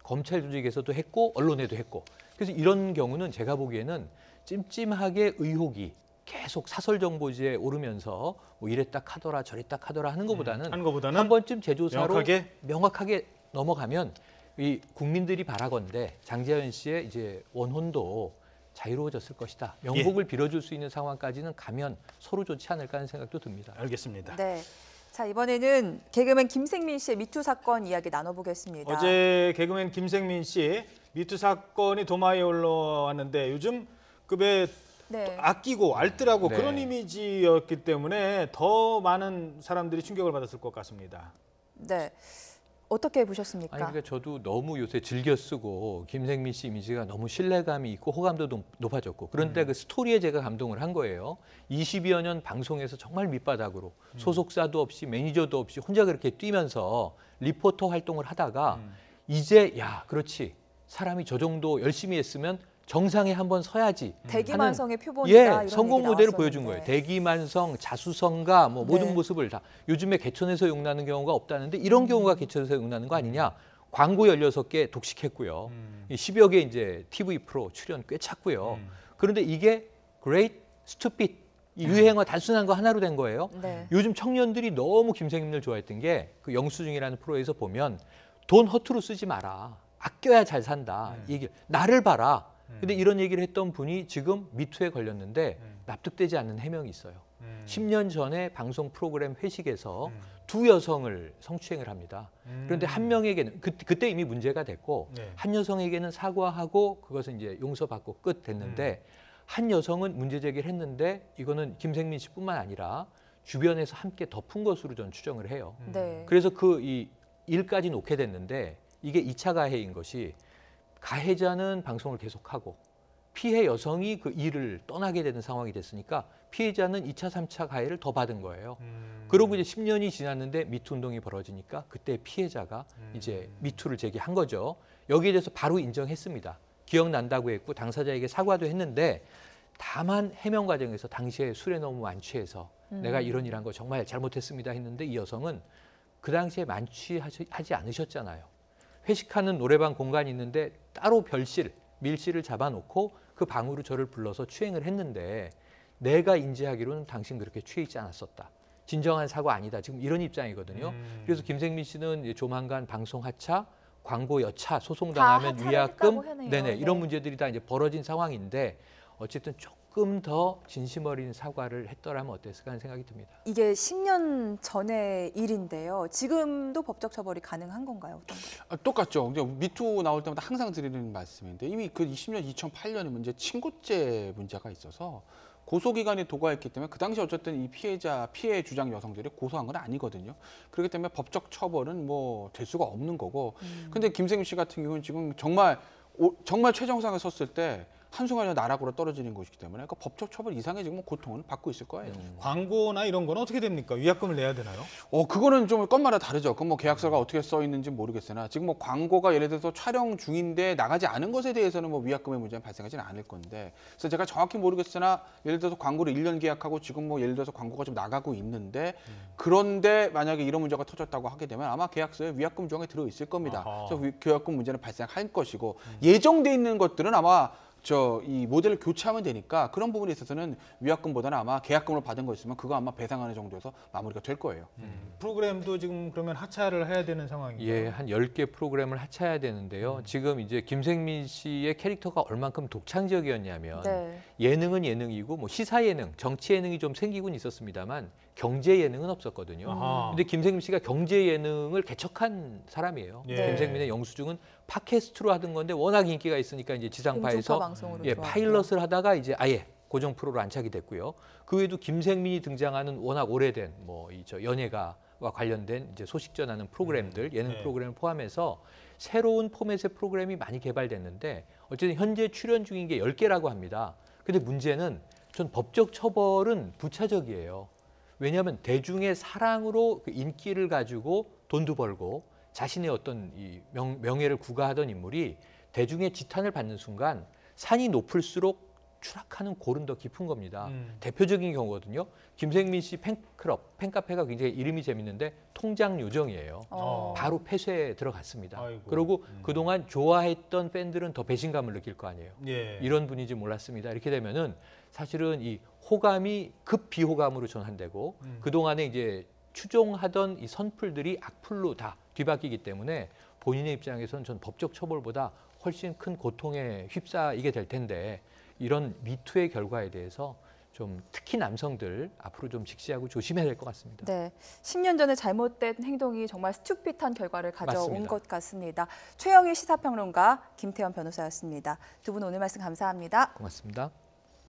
검찰 조직에서도 했고 언론에도 했고, 그래서 이런 경우는 제가 보기에는 찜찜하게 의혹이 계속 사설 정보지에 오르면서 이랬다 카더라 저랬다 카더라 하는 것보다는 한 번쯤 재조사로 명확하게 넘어가면 이 국민들이 바라건대 장자연 씨의 이제 원혼도 자유로워졌을 것이다. 명복을 빌어줄 수 있는 상황까지는 가면 서로 좋지 않을까 하는 생각도 듭니다. 알겠습니다. 네. 자, 이번에는 개그맨 김생민 씨의 미투 사건 이야기 나눠보겠습니다. 어제 개그맨 김생민 씨 미투 사건이 도마에 올라왔는데 요즘 급에 아끼고 알뜰하고 그런 이미지였기 때문에 더 많은 사람들이 충격을 받았을 것 같습니다. 네. 어떻게 보셨습니까? 아니, 그러니까 저도 너무 요새 즐겨 쓰고 김생민 씨 이미지가 너무 신뢰감이 있고 호감도 높아졌고, 그런데 그 스토리에 제가 감동을 한 거예요. 20여 년 방송에서 정말 밑바닥으로 소속사도 없이 매니저도 없이 혼자 그렇게 뛰면서 리포터 활동을 하다가 이제 그렇지, 사람이 저 정도 열심히 했으면 정상에 한번 서야지. 대기만성의 표본이다. 이런 성공 모델을 보여준 거예요. 대기만성, 자수성가 모든 모습을 다. 요즘에 개천에서 욕나는 경우가 없다는데 이런 경우가 개천에서 욕나는 거 아니냐. 광고 16개 독식했고요. 10여 개 이제 TV 프로 출연 꽤 찼고요. 그런데 이게 Great Stupid, 유행어 단순한 거 하나로 된 거예요. 요즘 청년들이 너무 김생민을 좋아했던 게 그 영수증이라는 프로에서 보면 돈 허투루 쓰지 마라. 아껴야 잘 산다. 나를 봐라. 근데 이런 얘기를 했던 분이 지금 미투에 걸렸는데 납득되지 않는 해명이 있어요. 10년 전에 방송 프로그램 회식에서 두 여성을 성추행을 합니다. 그런데 한 명에게는 그때 이미 문제가 됐고 한 여성에게는 사과하고 그것은 이제 용서받고 끝 됐는데 한 여성은 문제 제기를 했는데 이거는 김생민 씨뿐만 아니라 주변에서 함께 덮은 것으로 전 추정을 해요. 그래서 이 일까지 놓게 됐는데 이게 2차 가해인 것이, 가해자는 방송을 계속하고 피해 여성이 그 일을 떠나게 되는 상황이 됐으니까 피해자는 2차, 3차 가해를 더 받은 거예요. 그러고 이제 10년이 지났는데 미투 운동이 벌어지니까 그때 피해자가 이제 미투를 제기한 거죠. 여기에 대해서 바로 인정했습니다. 기억난다고 했고 당사자에게 사과도 했는데 다만 해명 과정에서 당시에 술에 너무 만취해서 내가 이런 일한 거 정말 잘못했습니다 했는데 이 여성은 그 당시에 만취하지 않으셨잖아요. 회식하는 노래방 공간이 있는데 따로 별실, 밀실을 잡아놓고 그 방으로 저를 불러서 추행을 했는데 내가 인지하기로는 당신 그렇게 취해 있지 않았었다. 진정한 사과 아니다. 지금 이런 입장이거든요. 그래서 김생민 씨는 조만간 방송 하차, 광고 여차 소송당하면 위약금, 네네 이런 문제들이 다 이제 벌어진 상황인데 어쨌든 조금 더 진심 어린 사과를 했더라면 어땠을까 하는 생각이 듭니다. 이게 10년 전의 일인데요. 지금도 법적 처벌이 가능한 건가요? 어떤가요? 똑같죠. 미투 나올 때마다 항상 드리는 말씀인데 이미 그 20년 2008년에 문제 친고죄 문제가 있어서 고소기간이 도과했기 때문에 그 당시 어쨌든 이 피해 주장 여성들이 고소한 건 아니거든요. 그렇기 때문에 법적 처벌은 뭐 될 수가 없는 거고. 근데 김생민 씨 같은 경우는 지금 정말 최정상에 섰을 때 한순간에 나락으로 떨어지는 것이기 때문에 그 법적 처벌 이상의 지금 고통을 받고 있을 거예요. 광고나 이런 건 어떻게 됩니까? 위약금을 내야 되나요? 그거는 좀 건마다 다르죠. 그 뭐 계약서가 어떻게 써 있는지 모르겠으나 지금 뭐 광고가 예를 들어서 촬영 중인데 나가지 않은 것에 대해서는 뭐 위약금의 문제는 발생하지는 않을 건데, 그래서 제가 정확히 모르겠으나 예를 들어서 광고를 1년 계약하고 지금 뭐 예를 들어서 광고가 좀 나가고 있는데 그런데 만약에 이런 문제가 터졌다고 하게 되면 아마 계약서에 위약금 조항이 들어 있을 겁니다. 그래서 위약금 문제는 발생할 것이고 예정돼 있는 것들은 아마 이 모델을 교체하면 되니까 그런 부분에 있어서는 위약금보다는 아마 계약금으로 받은 거 있으면 그거 아마 배상하는 정도에서 마무리가 될 거예요. 프로그램도 지금 그러면 하차를 해야 되는 상황이에요? 예, 한 10개 프로그램을 하차해야 되는데요. 지금 이제 김생민 씨의 캐릭터가 얼만큼 독창적이었냐면 예능은 예능이고 뭐 시사 예능, 정치 예능이 좀 생기곤 있었습니다만 경제 예능은 없었거든요. 근데 김생민 씨가 경제 예능을 개척한 사람이에요. 김생민의 영수증은 팟캐스트로 하던 건데 워낙 인기가 있으니까 이제 지상파에서 파일럿을 하다가 이제 아예 고정 프로로 안착이 됐고요. 그 외에도 김생민이 등장하는 워낙 오래된 연예가와 관련된 이제 소식 전하는 프로그램들, 예능 프로그램을 포함해서 새로운 포맷의 프로그램이 많이 개발됐는데 어쨌든 현재 출연 중인 게 10개라고 합니다. 근데 문제는 전 법적 처벌은 부차적이에요. 왜냐하면 대중의 사랑으로 그 인기를 가지고 돈도 벌고 자신의 어떤 이 명예를 구가하던 인물이 대중의 지탄을 받는 순간 산이 높을수록 추락하는 골은 더 깊은 겁니다. 대표적인 경우거든요. 김생민 씨 팬클럽, 팬카페가 굉장히 이름이 재밌는데 통장 요정이에요. 바로 폐쇄에 들어갔습니다. 그리고 그동안 좋아했던 팬들은 더 배신감을 느낄 거 아니에요. 이런 분인지 몰랐습니다. 이렇게 되면은 사실은 이 호감이 급 비호감으로 전환되고 그동안에 이제 추종하던 이 선풀들이 악플로 다 뒤바뀌기 때문에 본인의 입장에서는 전 법적 처벌보다 훨씬 큰 고통에 휩싸이게 될 텐데 이런 미투의 결과에 대해서 좀 특히 남성들 앞으로 좀 직시하고 조심해야 될 것 같습니다. 네, 10년 전에 잘못된 행동이 정말 스튜핏한 결과를 가져온 것 같습니다. 최영일 시사평론가, 김태현 변호사였습니다. 두 분 오늘 말씀 감사합니다. 고맙습니다.